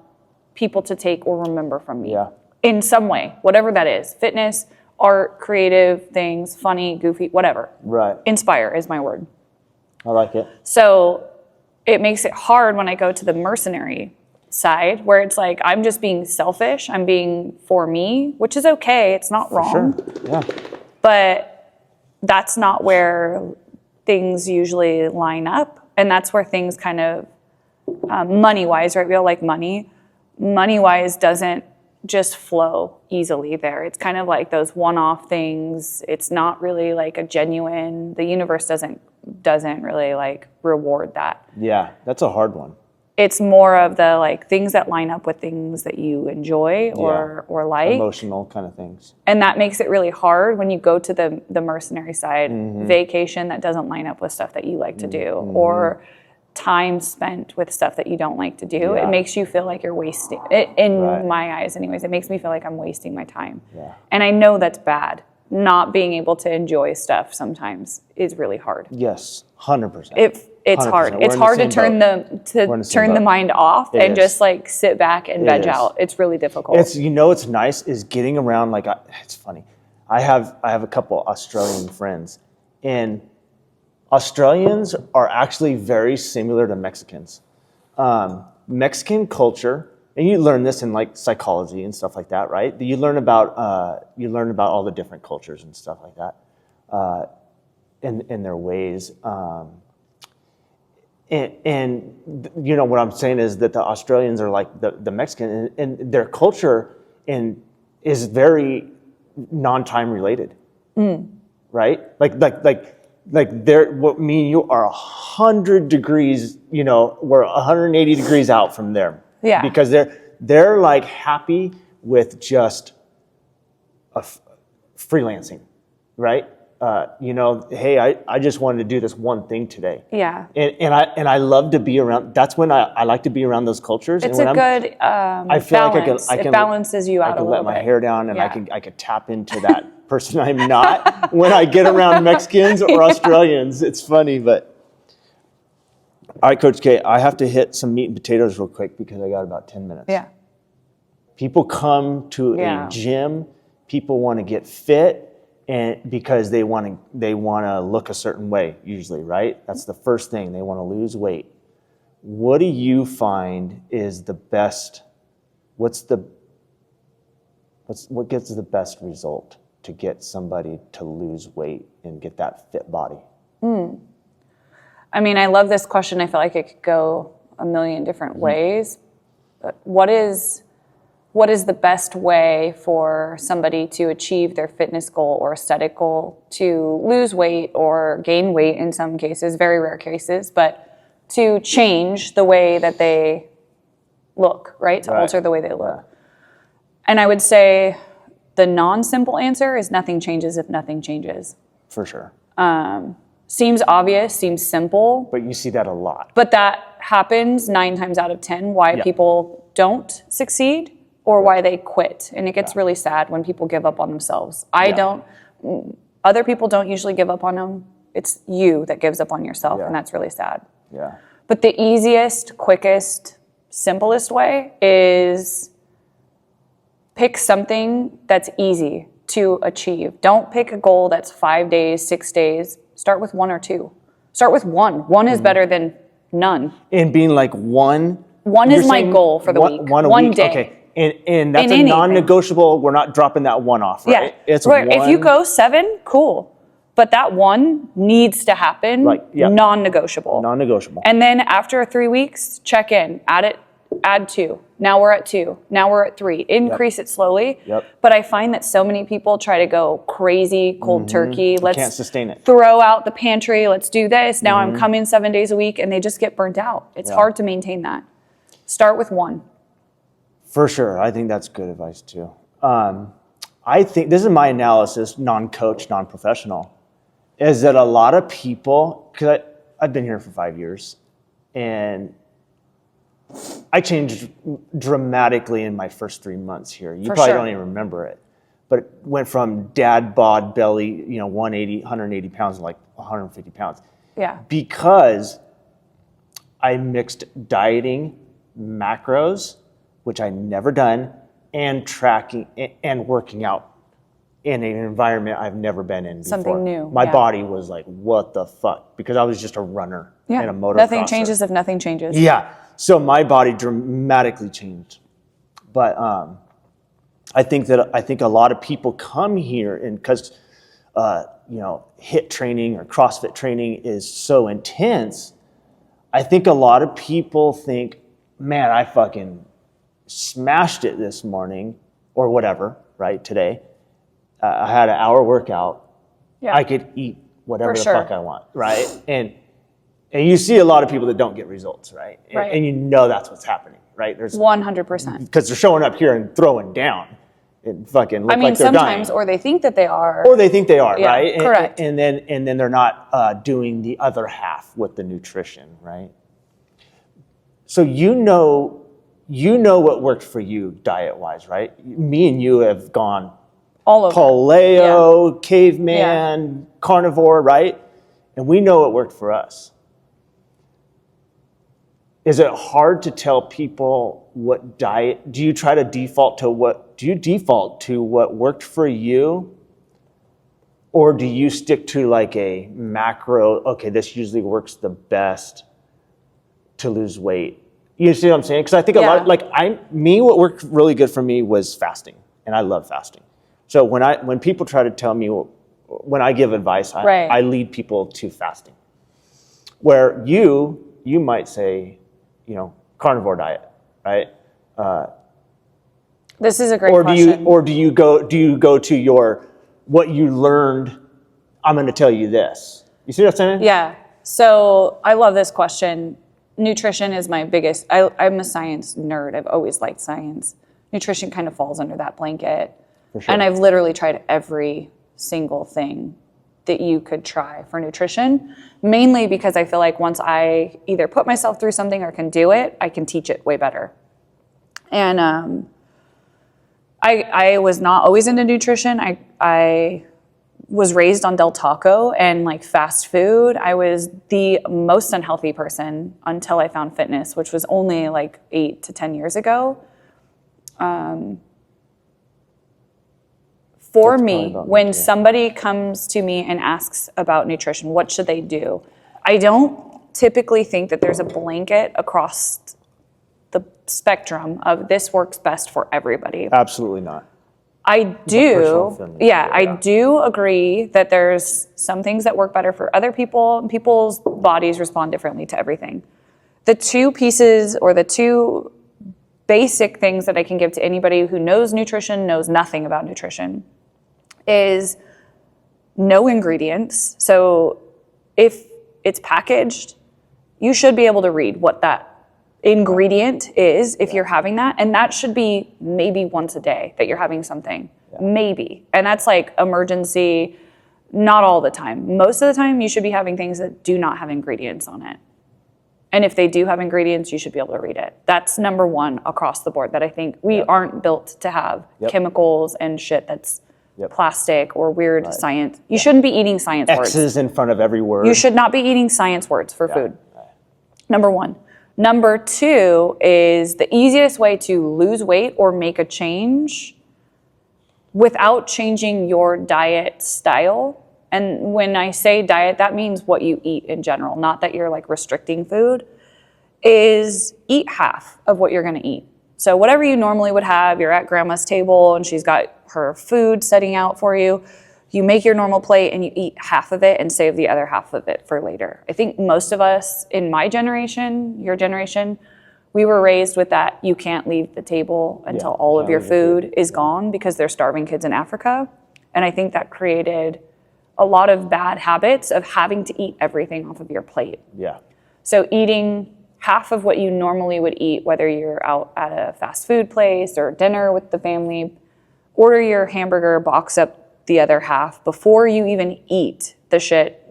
people to take or remember from me in some way, whatever that is. Fitness, art, creative things, funny, goofy, whatever. Right. Inspire is my word. I like it. So it makes it hard when I go to the mercenary side where it's like I'm just being selfish. I'm being for me, which is okay. It's not wrong. Sure. Yeah. But that's not where things usually line up. And that's where things kind of, money-wise, right? We all like money. Money-wise doesn't just flow easily there. It's kind of like those one-off things. It's not really like a genuine, the universe doesn't really like reward that. Yeah, that's a hard one. It's more of the like things that line up with things that you enjoy or like. Emotional kind of things. And that makes it really hard when you go to the mercenary side. Vacation that doesn't line up with stuff that you like to do, or time spent with stuff that you don't like to do. It makes you feel like you're wasting it, in my eyes anyways. It makes me feel like I'm wasting my time. And I know that's bad. Not being able to enjoy stuff sometimes is really hard. Yes, 100%. It's 100%. Hard. It's hard to turn the mind off and just like sit back and veg out. It's really difficult. It's nice is getting around like it's funny. I have a couple Australian friends, and Australians are actually very similar to Mexicans. Mexican culture, and you learn this in like psychology and stuff like that, right? You learn about all the different cultures and stuff like that, in their ways. And you know what I'm saying is that the Australians are like the Mexican, and their culture is very non-time related, right? Like they're, what me and you are 100 degrees, we're 180 degrees out from there. Yeah. Because they're like happy with just freelancing, right? hey, I just wanted to do this one thing today. Yeah. And I love to be around. That's when I like to be around those cultures. It's and a good I feel balance. Like it balances you out a little bit. I can let my hair down, and I can tap into that person I'm not when I get around Mexicans or Australians. It's funny, but. All right, Coach K, I have to hit some meat and potatoes real quick because I got about 10 minutes. Yeah. People come to a gym. People want to get fit. And because they want to look a certain way, usually, right? That's the first thing. They want to lose weight. What do you find is the best? What gets the best result to get somebody to lose weight and get that fit body? I mean, I love this question. I feel like it could go a million different ways. But what is the best way for somebody to achieve their fitness goal or aesthetic goal, to lose weight or gain weight in some cases, very rare cases, but to change the way that they look, right? To alter the way they look. And I would say the non-simple answer is nothing changes if nothing changes. For sure. Seems obvious, seems simple. But you see that a lot. But that happens 9 times out of 10, why people don't succeed. Or why they quit. And it gets really sad when people give up on themselves. Other people don't usually give up on them. It's you that gives up on yourself, and that's really sad. Yeah. But the easiest, quickest, simplest way is pick something that's easy to achieve. Don't pick a goal that's 5 days, 6 days. Start with 1 or 2. Start with 1. 1 is better than none. And being like 1. 1 is my goal for the week. 1 day. Okay. And that's a non-negotiable. We're not dropping that 1 off, right? Yeah. It's 1. If you go 7, cool. But that 1 needs to happen. Non-negotiable. Non-negotiable. And then after 3 weeks, check in. Add 2. Now we're at 2. Now we're at 3. Increase it slowly. But I find that so many people try to go crazy, cold turkey. Let's can't sustain it. Throw out the pantry. Let's do this. Now I'm coming 7 days a week, and they just get burnt out. It's hard to maintain that. Start with 1. For sure. I think that's good advice too. I think, this is my analysis, non-coach, non-professional, is that a lot of people, because I've been here for 5 years, and I changed dramatically in my first 3 months here. You probably don't even remember it. But it went from dad bod belly, 180 pounds to like 150 pounds. Yeah. Because I mixed dieting, macros, which I never done, and tracking and working out in an environment I've never been in before. Something new. My body was like, what the fuck? Because I was just a runner and a motocrosser. Nothing changes if nothing changes. Yeah. So my body dramatically changed. But I think a lot of people come here and because HIIT training or CrossFit training is so intense, I think a lot of people think, man, I fucking smashed it this morning or whatever, right, today. I had an hour workout. Yeah. I could eat whatever the fuck I want, right? And you see a lot of people that don't get results, right? And you know that's what's happening, right? There's 100%. Because they're showing up here and throwing down. It fucking look like they're sometimes, dying. or they think that they are. Or they think they are, right? Correct. And then they're not doing the other half with the nutrition, right? So you know what worked for you diet-wise, right? Me and you have gone all over. Paleo, caveman, carnivore, right? And we know what worked for us. Is it hard to tell people what diet? Do you try to default to what worked for you? Or do you stick to like a macro, okay, this usually works the best to lose weight? You see what I'm saying? Because I think a lot, what worked really good for me was fasting, and I love fasting. So when people try to tell me, when I give advice, I lead people to fasting. Where you might say, carnivore diet, right? This is a great question. Do you go to what you learned? I'm going to tell you this. You see what I'm saying? Yeah. So I love this question. Nutrition is my biggest. I'm a science nerd. I've always liked science. Nutrition kind of falls under that blanket. For sure. And I've literally tried every single thing that you could try for nutrition, mainly because I feel like once I either put myself through something or can do it, I can teach it way better. And I was not always into nutrition. I was raised on Del Taco and like fast food. I was the most unhealthy person until I found fitness, which was only like 8 to 10 years ago. For me, when somebody comes to me and asks about nutrition, what should they do? I don't typically think that there's a blanket across the spectrum of this works best for everybody. Absolutely not. I do. Yeah, I do agree that there's some things that work better for other people. People's bodies respond differently to everything. The two pieces or the two basic things that I can give to anybody who knows nutrition, knows nothing about nutrition, is no ingredients. So if it's packaged, you should be able to read what that ingredient is if you're having that. And that should be maybe once a day that you're having something. Maybe. And that's like emergency, not all the time. Most of the time, you should be having things that do not have ingredients on it. And if they do have ingredients, you should be able to read it. That's number one across the board, that I think we aren't built to have chemicals and shit that's plastic or weird science. You shouldn't be eating science words. X's in front of every word. You should not be eating science words for food. Number one. Number two is the easiest way to lose weight or make a change without changing your diet style. And when I say diet, that means what you eat in general, not that you're like restricting food, is eat half of what you're going to eat. So whatever you normally would have, you're at grandma's table and she's got her food setting out for you. You make your normal plate and you eat half of it and save the other half of it for later. I think most of us in my generation, your generation, we were raised with that you can't leave the table until all of your food is gone because there's starving kids in Africa. And I think that created a lot of bad habits of having to eat everything off of your plate. Yeah. So eating half of what you normally would eat, whether you're out at a fast food place or dinner with the family, order your hamburger, box up the other half before you even eat the shit.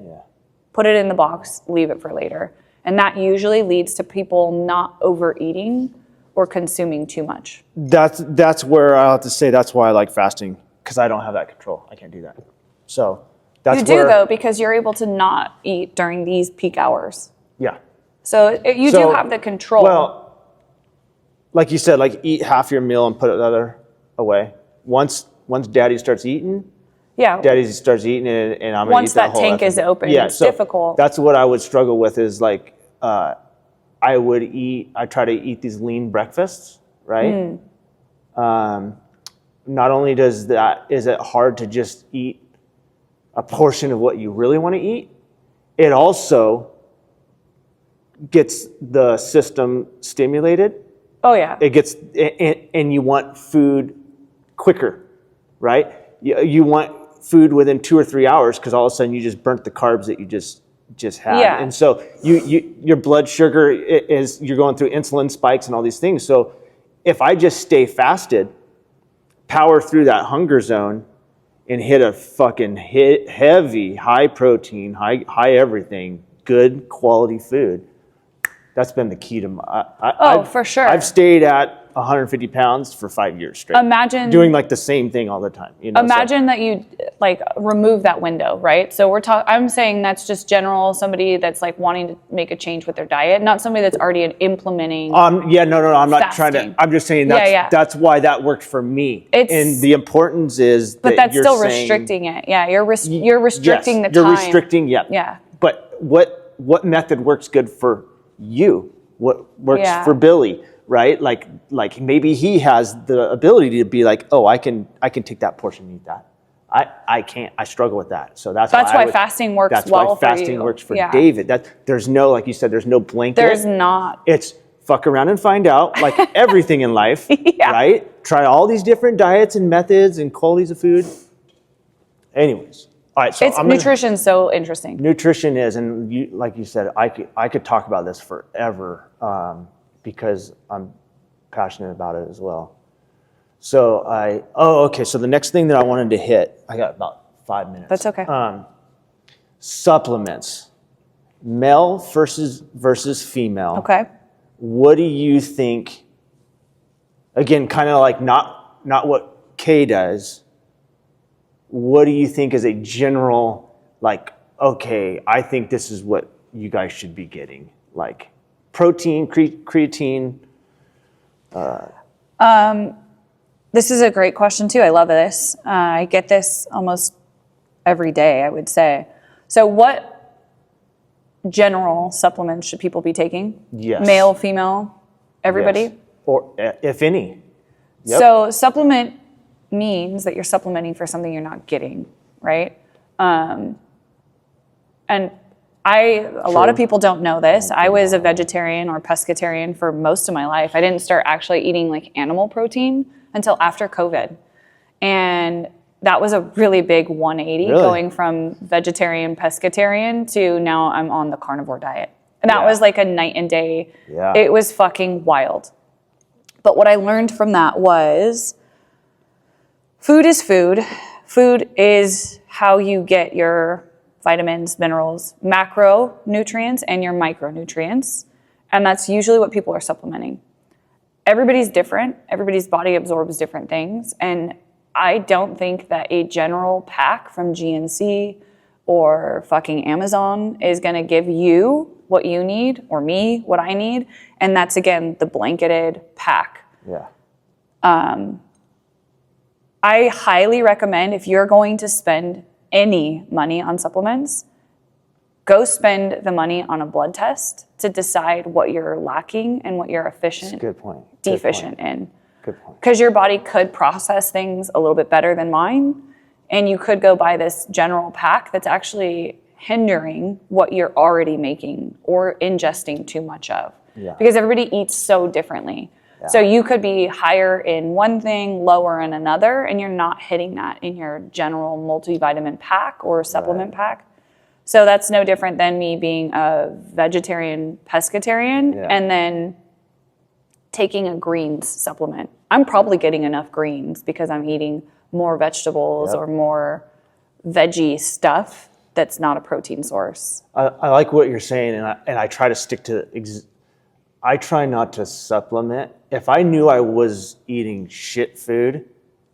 Put it in the box, leave it for later. And that usually leads to people not overeating or consuming too much. That's where I have to say that's why I like fasting, because I don't have that control. I can't do that. So that's you do though, because you're able to not eat during these peak hours. Yeah. So you do have the control. Well, like you said, like eat half your meal and put the other away. Once Daddy starts eating, Daddy starts eating and I'm gonna eat that whole tank is open, it's difficult. That's what I would struggle with is like I try to eat these lean breakfasts, right? Not only is it hard to just eat a portion of what you really want to eat, it also gets the system stimulated. Oh yeah. It gets, and you want food quicker, right? You want food within 2 or 3 hours because all of a sudden you just burnt the carbs that you just had. Yeah. And so your blood sugar you're going through insulin spikes and all these things. So if I just stay fasted, power through that hunger zone and hit a fucking heavy, high protein, high everything, good quality food, that's been the key to for sure. I've stayed at 150 pounds for 5 years straight. Imagine doing like the same thing all the time. Imagine that you like remove that window, right? So I'm saying that's just general, somebody that's like wanting to make a change with their diet, not somebody that's already implementing. No, I'm not trying to. I'm just saying that's why that worked for me. And the importance is, but that's still restricting it. Yeah, you're restricting the time. You're restricting. Yeah. Yeah. But what method works good for you? What works for Billy? Right? Like maybe he has the ability to be like, oh, I can take that portion and eat that. I can't. I struggle with that. So that's why fasting works well for you. That's why fasting works for David. There's no, like you said, there's no blanket. There's not. It's fuck around and find out, like everything in life, right? Try all these different diets and methods and qualities of food. Anyways. All right, so nutrition's so interesting. Nutrition is, and like you said, I could talk about this forever because I'm passionate about it as well. So okay. So the next thing that I wanted to hit, I got about 5 minutes. That's okay. Supplements, male versus female. Okay. What do you think? Again, kind of like not what Kay does. What do you think is a general, like, okay, I think this is what you guys should be getting, like protein, creatine? This is a great question too. I love this. I get this almost every day, I would say. So what general supplements should people be taking? Yes. Male, female, everybody? Yes. Or if any. Yep. So supplement means that you're supplementing for something you're not getting, right? And a lot of people don't know this. I was a vegetarian or pescatarian for most of my life. I didn't start actually eating like animal protein until after COVID. And that was a really big 180 going from vegetarian, pescatarian to now I'm on the carnivore diet. And that was like a night and day. Yeah. It was fucking wild. But what I learned from that was food is food. Food is how you get your vitamins, minerals, macronutrients, and your micronutrients. And that's usually what people are supplementing. Everybody's different. Everybody's body absorbs different things. And I don't think that a general pack from GNC or fucking Amazon is going to give you what you need, or me what I need. And that's, again, the blanketed pack. Yeah. I highly recommend, if you're going to spend any money on supplements, go spend the money on a blood test to decide what you're lacking and what you're deficient in. Good point. Because your body could process things a little bit better than mine, and you could go buy this general pack that's actually hindering what you're already making or ingesting too much of. Yeah. Because everybody eats so differently. Yeah. So you could be higher in one thing, lower in another, and you're not hitting that in your general multivitamin pack or supplement pack. So that's no different than me being a vegetarian, pescatarian, and then taking a greens supplement. I'm probably getting enough greens because I'm eating more vegetables or more veggie stuff that's not a protein source. I like what you're saying, and I try to stick to I try not to supplement. If I knew I was eating shit food,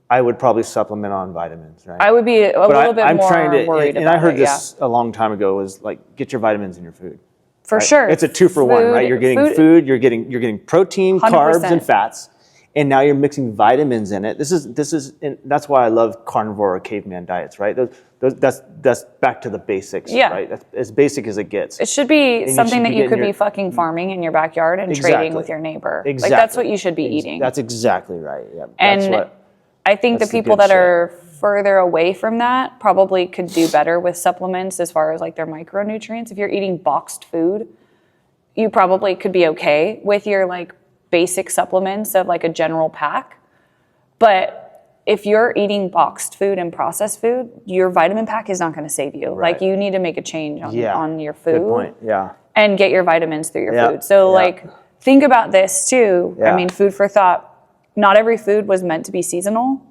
I would probably supplement on vitamins, right? I would be a little bit more worried about it. And I heard this a long time ago, was like, get your vitamins in your food. For sure. It's a 2-for-1, right? You're getting food, you're getting protein, 100%. Carbs, and fats, and now you're mixing vitamins in it. This is, and that's why I love carnivore or caveman diets, right? That's back to the basics, right? That's as basic as it gets. It should be something that you could be fucking farming in your backyard and trading with your neighbor. Exactly. Like, that's what you should be eating. That's exactly right. Yeah. And I think the people that are further away from that probably could do better with supplements as far as like their micronutrients. If you're eating boxed food, you probably could be okay with your like basic supplements of like a general pack. But if you're eating boxed food and processed food, your vitamin pack is not going to save you. Right. Like, you need to make a change on your food. Good point. Yeah. And get your vitamins through your food. So like, think about this too. I mean, food for thought. Not every food was meant to be seasonal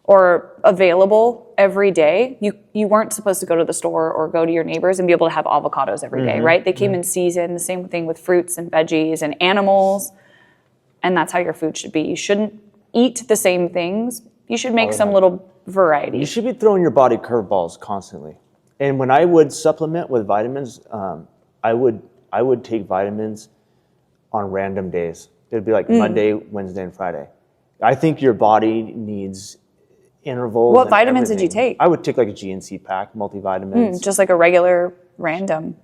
or available every day. You weren't supposed to go to the store or go to your neighbors and be able to have avocados every day, right? They came in season. The same thing with fruits and veggies and animals. And that's how your food should be. You shouldn't eat the same things. You should make some little variety. You should be throwing your body curveballs constantly. And when I would supplement with vitamins, I would take vitamins on random days. It'd be like Monday, Wednesday, and Friday. I think your body needs intervals. What vitamins did you take? I would take like a GNC pack, multivitamins. Just like a regular random.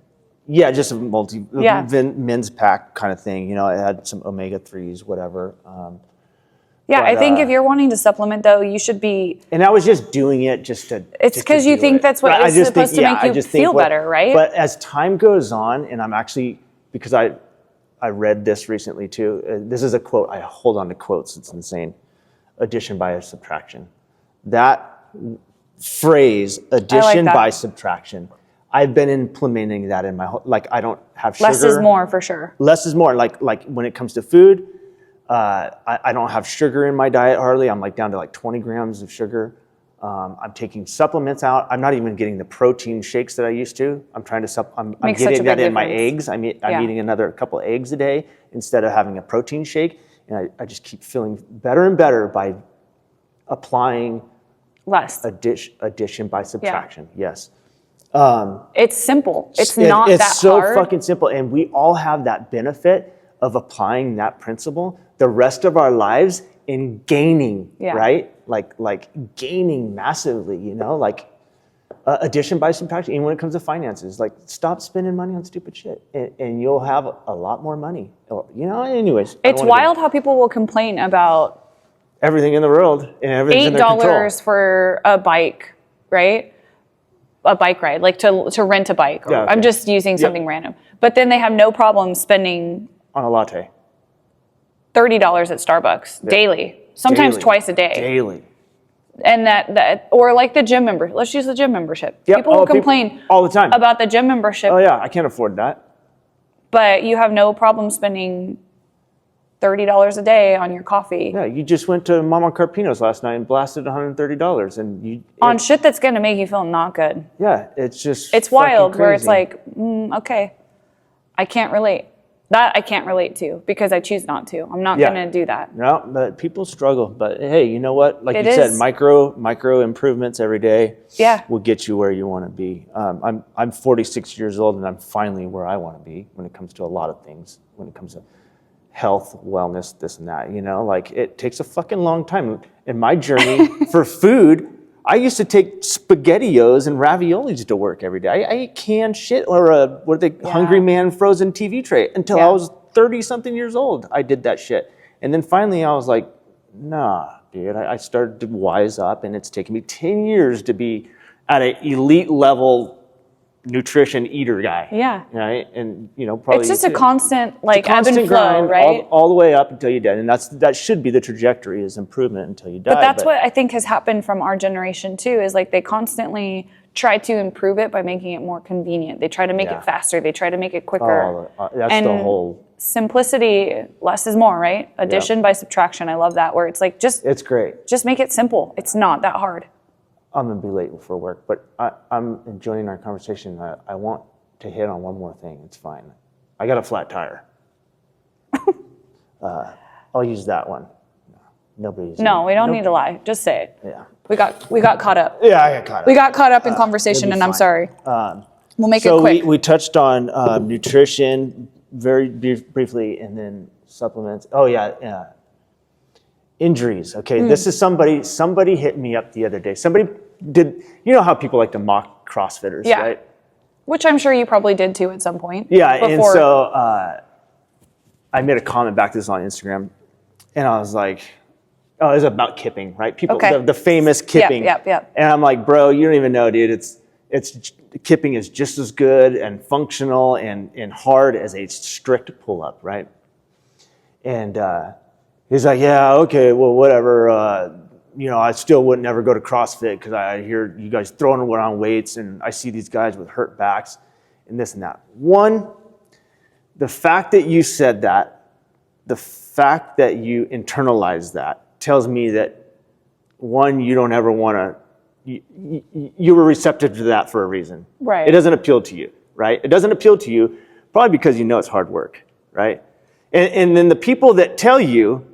Yeah, just a men's pack kind of thing. You know, it had some omega-3s, whatever. I think if you're wanting to supplement, though, you should be. And I was just doing it just to. It's because you think that's what is supposed to make you feel better, right? But as time goes on, and I'm actually, because I read this recently too. This is a quote. I hold on to quotes. It's insane. Addition by subtraction. That phrase, addition by subtraction. I've been implementing that in my whole, like, I don't have sugar. Less is more, for sure. Less is more. Like when it comes to food, I don't have sugar in my diet hardly. I'm like down to like 20 grams of sugar. I'm taking supplements out. I'm not even getting the protein shakes that I used to. I'm trying to I'm getting that in my eggs. I'm eating another couple of eggs a day instead of having a protein shake. And I just keep feeling better and better by applying less addition by subtraction. Yes. It's simple. It's not that hard. It's so fucking simple. And we all have that benefit of applying that principle the rest of our lives in gaining, right? Like gaining massively, you know, like addition by subtraction. And when it comes to finances, like stop spending money on stupid shit and you'll have a lot more money, you know, anyways. It's wild how people will complain about everything in the world and everything's in their control. $8 for a bike, right? A bike ride, like to rent a bike. Or I'm just using something random. But then they have no problem spending on a latte. $30 at Starbucks daily, sometimes twice a day. Daily. And that or like the gym membership. Let's use the gym membership. People will complain all the time about the gym membership. Oh yeah, I can't afford that. But you have no problem spending $30 a day on your coffee. Yeah, you just went to Mama Carpino's last night and blasted $130, and on shit that's gonna make you feel not good. Yeah, it's wild where it's like, okay, I can't relate. That I can't relate to because I choose not to. I'm not gonna do that. No, but people struggle. But hey, you know what? Like you said, micro improvements every day. Will get you where you want to be. I'm 46 years old, and I'm finally where I want to be when it comes to a lot of things. When it comes to health, wellness, this and that, you know, like it takes a fucking long time. In my journey for food, I used to take SpaghettiOs and raviolis to work every day. I ate canned shit or Hungry Man frozen TV tray until I was 30 something years old. I did that shit. And then finally I was like, nah, dude, I started to wise up, and it's taken me 10 years to be at an elite level nutrition eater guy. Yeah. Right. And you know, probably it's just a constant ebb and flow, grind, right? All the way up until you're dead. And that should be the trajectory, is improvement until you die. But that's what I think has happened from our generation too, is like they constantly try to improve it by making it more convenient. They try to make it faster. They try to make it quicker. That's the whole simplicity. Less is more, right? Addition by subtraction. I love that, where it's like it's great. Just make it simple. It's not that hard. I'm going to be late for work, but I'm enjoying our conversation. I want to hit on one more thing. It's fine. I got a flat tire. I'll use that one. Nobody's. No, we don't need to lie. Just say it. Yeah. We got caught up. Yeah, I got caught up. We got caught up in conversation, and I'm sorry. We'll make it quick. So we touched on nutrition very briefly, and then supplements. Oh yeah. Injuries. Okay, this is somebody hit me up the other day. Somebody did, you know how people like to mock CrossFitters, right? Which I'm sure you probably did too at some point. Yeah, and so I made a comment back to this on Instagram, and I was like, oh, it was about kipping, right? People, the famous kipping. Yep. And I'm like, bro, you don't even know, dude. It's kipping is just as good and functional and hard as a strict pull-up, right? And he's like, yeah, okay, well, whatever. You know, I still would never go to CrossFit because I hear you guys throwing around weights, and I see these guys with hurt backs and this and that. One, the fact that you said that, the fact that you internalized that tells me that, one, you don't ever want to, you were receptive to that for a reason. Right. It doesn't appeal to you, right? It doesn't appeal to you probably because you know it's hard work, right? And then the people that tell you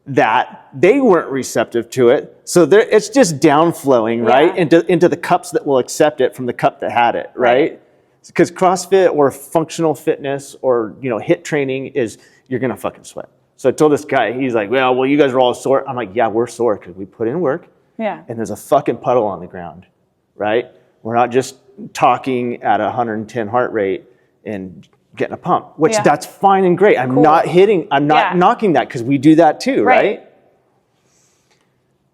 that, they weren't receptive to it, so it's just downflowing, right, into the cups that will accept it from the cup that had it, right? Because CrossFit or functional fitness or HIIT training is, you're gonna fucking sweat. So I told this guy, he's like, well, you guys are all sore. I'm like, yeah, we're sore because we put in work. Yeah. And there's a fucking puddle on the ground, right? We're not just talking at 110 heart rate and getting a pump, which that's fine and great. I'm not knocking that, because we do that too, right?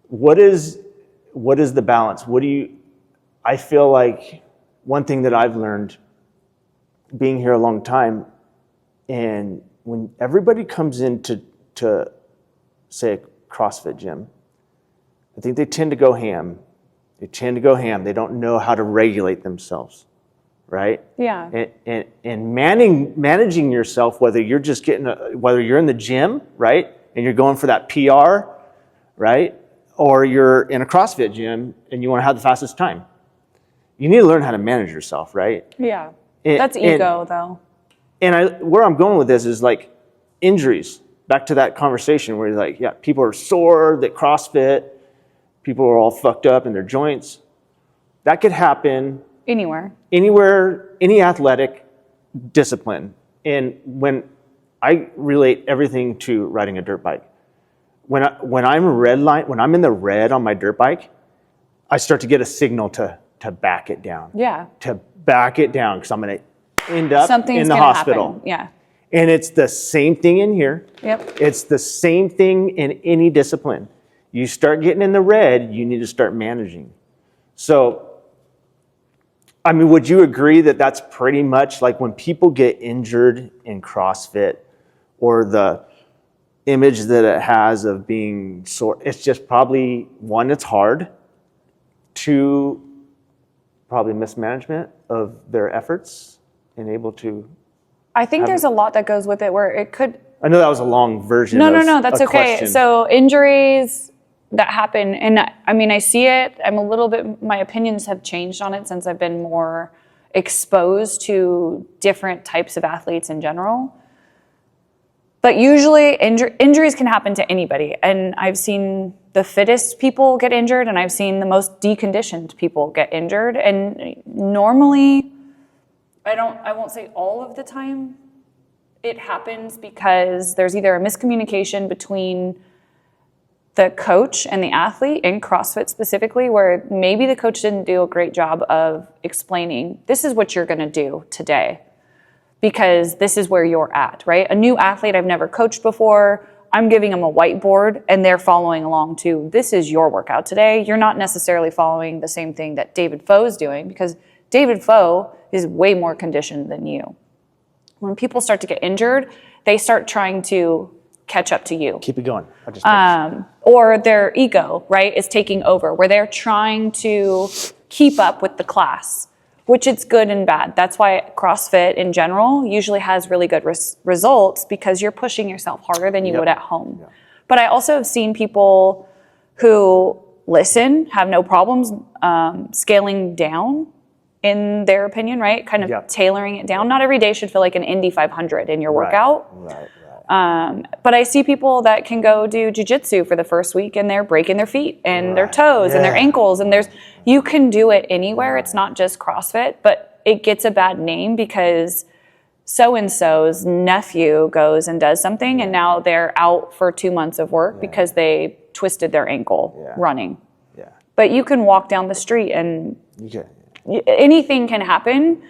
What is the balance? I feel like one thing that I've learned being here a long time, and when everybody comes into say a CrossFit gym, I think they tend to go ham. They don't know how to regulate themselves, right? Yeah. And managing yourself, whether you're just whether you're in the gym, right, and you're going for that PR, right, or you're in a CrossFit gym and you want to have the fastest time. You need to learn how to manage yourself, right? Yeah. That's ego, though. And where I'm going with this is like injuries. Back to that conversation where you're like, yeah, people are sore that CrossFit, people are all fucked up in their joints. That could happen anywhere, any athletic discipline. And when I relate everything to riding a dirt bike, when I'm in the red on my dirt bike, I start to get a signal to back it down. Yeah. To back it down because I'm going to end up in the hospital. Happen. Yeah. And it's the same thing in here. Yep. It's the same thing in any discipline. You start getting in the red, you need to start managing. So, I mean, would you agree that that's pretty much like when people get injured in CrossFit or the image that it has of being sore, it's just probably, one, it's hard, two, probably mismanagement of their efforts and able to... I think there's a lot that goes with it where it could... I know that was a long version. No, that's okay. Question. So injuries that happen, and I mean, I see it. My opinions have changed on it since I've been more exposed to different types of athletes in general. But usually injuries can happen to anybody. And I've seen the fittest people get injured, and I've seen the most deconditioned people get injured. And normally... I won't say all of the time it happens because there's either a miscommunication between the coach and the athlete, in CrossFit specifically, where maybe the coach didn't do a great job of explaining, this is what you're going to do today because this is where you're at, right? A new athlete I've never coached before, I'm giving them a whiteboard and they're following along too. This is your workout today. You're not necessarily following the same thing that David Foe's doing because David Foe is way more conditioned than you. When people start to get injured, they start trying to catch up to you. Keep it going. Or their ego, right, is taking over, where they're trying to keep up with the class, which it's good and bad. That's why CrossFit in general usually has really good results because you're pushing yourself harder than you would at home. Yep. But I also have seen people who listen, have no problems scaling down, in their opinion, right? Kind of tailoring it down. Not every day should feel like an Indy 500 in your workout. Right. But I see people that can go do jiu-jitsu for the first week and they're breaking their feet and their toes and their ankles. And you can do it anywhere. It's not just CrossFit, but it gets a bad name because so-and-so's nephew goes and does something and now they're out for 2 months of work because they twisted their ankle running. Yeah. But you can walk down the street and... anything can happen,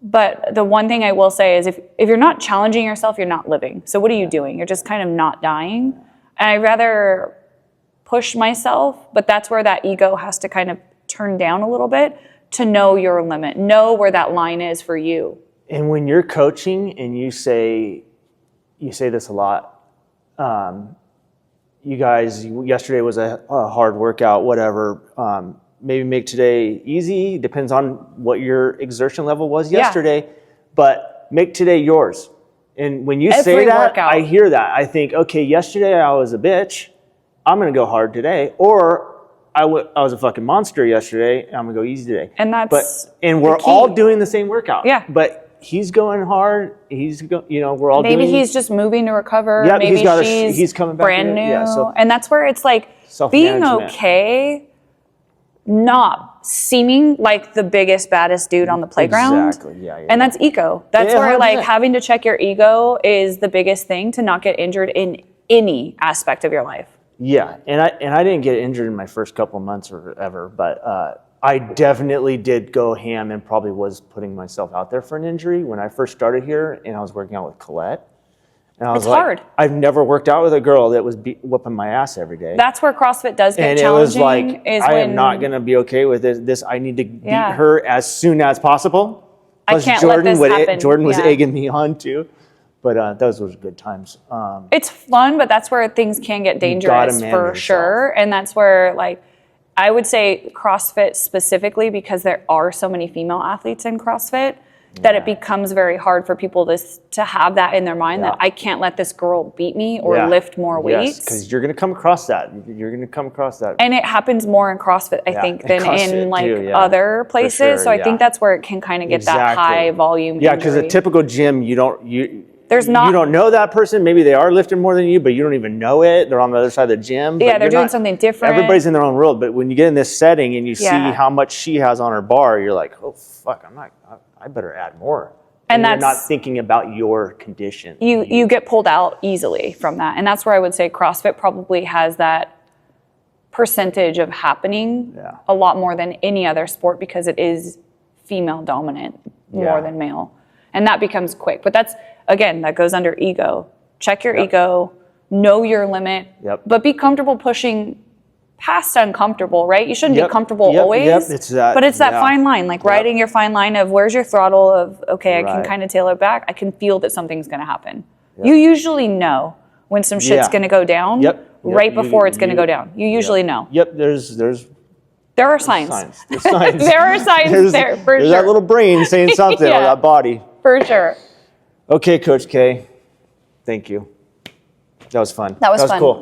but the one thing I will say is if you're not challenging yourself, you're not living. So what are you doing? You're just kind of not dying. And I'd rather push myself, but that's where that ego has to kind of turn down a little bit to know your limit, know where that line is for you. And when you're coaching and you say this a lot, you guys, yesterday was a hard workout, whatever, maybe make today easy, depends on what your exertion level was yesterday, but make today yours. And when you say that, workout. I hear that. I think, okay, yesterday I was a bitch, I'm gonna go hard today. Or I was a fucking monster yesterday, and I'm gonna go easy today. And we're all doing the same workout. Yeah. But he's going hard, we're all maybe he's just moving to recover, yep, maybe he's coming back brand new. Yeah, and that's where it's like being okay, not seeming like the biggest, baddest dude on the playground. Exactly. Yeah. And that's ego. That's where 100%. Like having to check your ego is the biggest thing to not get injured in any aspect of your life. Yeah, and I didn't get injured in my first couple of months or ever, but I definitely did go ham and probably was putting myself out there for an injury when I first started here, and I was working out with Colette. And I was hard. I've never worked out with a girl that was whooping my ass every day. That's where CrossFit does get challenging. And it was like, I am not going to be okay with this. I need to beat her as soon as possible. Plus, I can't let this happen. Jordan was egging me on too. But those were good times. It's fun, but that's where things can get dangerous for sure. And that's where, like, I would say CrossFit specifically, because there are so many female athletes in CrossFit, that it becomes very hard for people to have that in their mind that I can't let this girl beat me or lift more weights. Because you're going to come across that. And it happens more in CrossFit, I think, than in like other places. Sure, so I think that's where it can kind of get that high volume. Yeah, because a typical gym, you don't know that person. Maybe they are lifting more than you, but you don't even know it. They're on the other side of the gym. Yeah, they're doing something different. Everybody's in their own world. But when you get in this setting and you see how much she has on her bar, you're like, oh, fuck, I better add more. And you're not thinking about your condition. You get pulled out easily from that. And that's where I would say CrossFit probably has that percentage of happening a lot more than any other sport because it is female dominant more than male. And that becomes quick. But that's, again, that goes under ego. Check your ego, know your limit, but be comfortable pushing past uncomfortable, right? You shouldn't be comfortable always, but it's that fine line, like riding your fine line of where's your throttle of, okay, I can kind of tail it back. I can feel that something's going to happen. You usually know when some shit's going to go down right before it's going to go down. You usually know. There are signs. There's signs. There are signs there, for sure. There's that little brain saying something on that body. For sure. Okay, Coach K. Thank you. That was fun. That was fun. Cool.